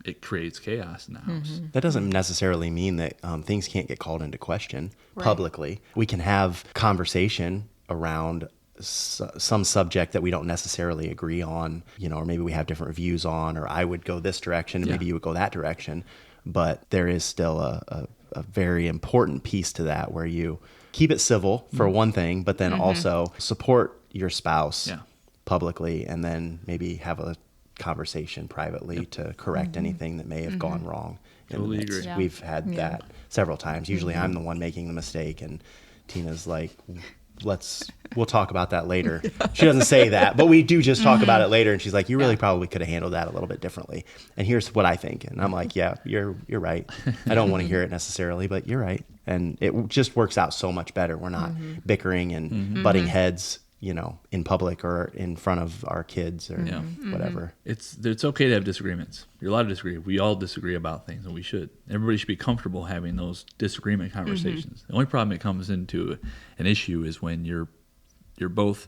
it creates chaos in the house. That doesn't necessarily mean that things can't get called into question publicly. We can have conversation around some subject that we don't necessarily agree on, or maybe we have different views on, or I would go this direction and maybe you would go that direction. But there is still a very important piece to that, where you keep it civil for one thing, but then also support your spouse publicly, and then maybe have a conversation privately to correct anything that may have gone wrong. Totally And agree. We've had that several times. Usually I'm the one making the mistake, and Tina's like, we'll talk about that later. She doesn't say that, but we do just talk about it later. And she's like, you really probably could have handled that a little bit differently. And here's what I think. And I'm like, yeah, you're right. I don't want to hear it necessarily, but you're right. And it just works out so much better. We're not bickering and butting heads, in public or in front of our kids or whatever. It's okay to have disagreements. You're allowed to disagree. We all disagree about things, and we should. Everybody should be comfortable having those disagreement conversations. The only problem it comes into an issue is when you're both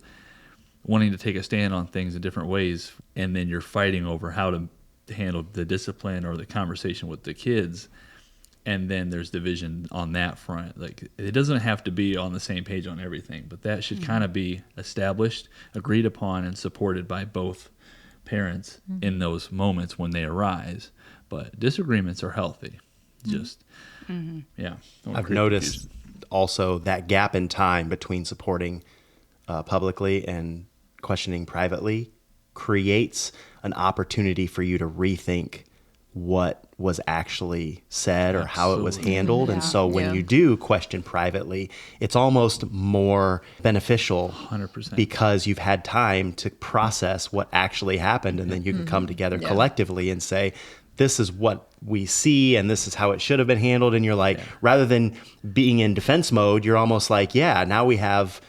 wanting to take a stand on things in different ways, and then you're fighting over how to handle the discipline or the conversation with the kids. And then there's division on that front. Like, it doesn't have to be on the same page on everything, but that should kind of be established, agreed upon, and supported by both parents in those moments when they arise. But disagreements are healthy. Just, I've noticed also that gap in time between supporting publicly and questioning privately creates an opportunity for you to rethink what was actually said or how it was handled. And so when you do question privately, it's almost more beneficial 100%. Because you've had time to process what actually happened. And then you can come together collectively and say, this is what we see and this is how it should have been handled. And you're like, rather than being in defense mode, you're almost like, now we have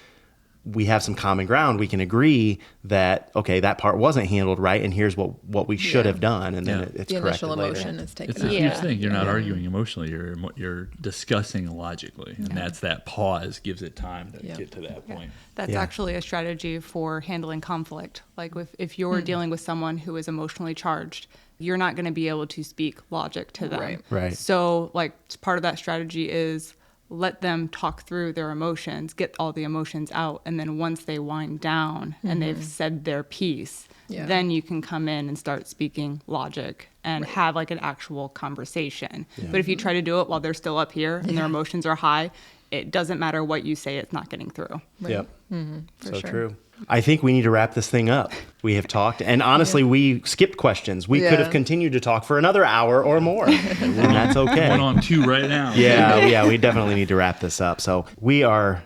some common ground. We can agree that, okay, that part wasn't handled right, and here's what we should have done, and then it's the corrected initial later. emotion is taken It's out. a huge thing. You're not arguing emotionally. You're discussing logically, and that's that pause gives it time to get to that point. That's actually a strategy for handling conflict. Like if you're dealing with someone who is emotionally charged, you're not going to be able to speak logic to them. Right. So like part of that strategy is let them talk through their emotions, get all the emotions out, and then once they wind down and they've said their piece, then you can come in and start speaking logic and have like an actual conversation. But if you try to do it while they're still up here and their emotions are high, it doesn't matter what you say, it's not getting through. Right. Yep. For So sure. true. I think we need to wrap this thing up. We have talked, and honestly, we skipped questions. We could have continued to talk for another hour or more, and that's okay. Going on 2 right now. Yeah, we definitely need to wrap this up. So we are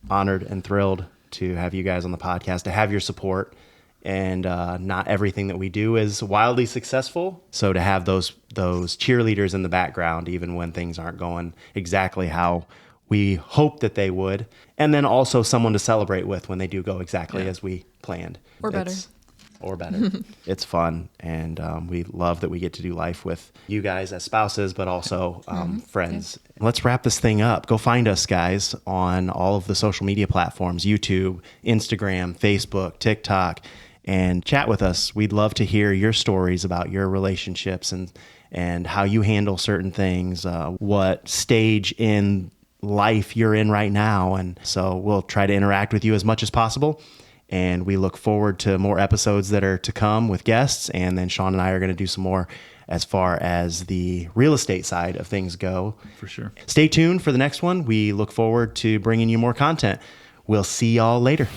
honored and thrilled to have you guys on the podcast, to have your support. And not everything that we do is wildly successful. So to have those cheerleaders in the background, even when things aren't going exactly how we hope that they would, and then also someone to celebrate with when they do go exactly as we planned. Or better. It's fun, and we love that we get to do life with you guys as spouses, but also friends. Let's wrap this thing up. Go find us, guys, on all of the social media platforms, YouTube, Instagram, Facebook, TikTok, and chat with us. We'd love to hear your stories about your relationships and how you handle certain things, what stage in life you're in right now. And so we'll try to interact with you as much as possible. And we look forward to more episodes that are to come with guests. And then Sean and I are going to do some more as far as the real estate side of things go. For sure. Stay tuned for the next one. We look forward to bringing you more content. We'll see y'all later.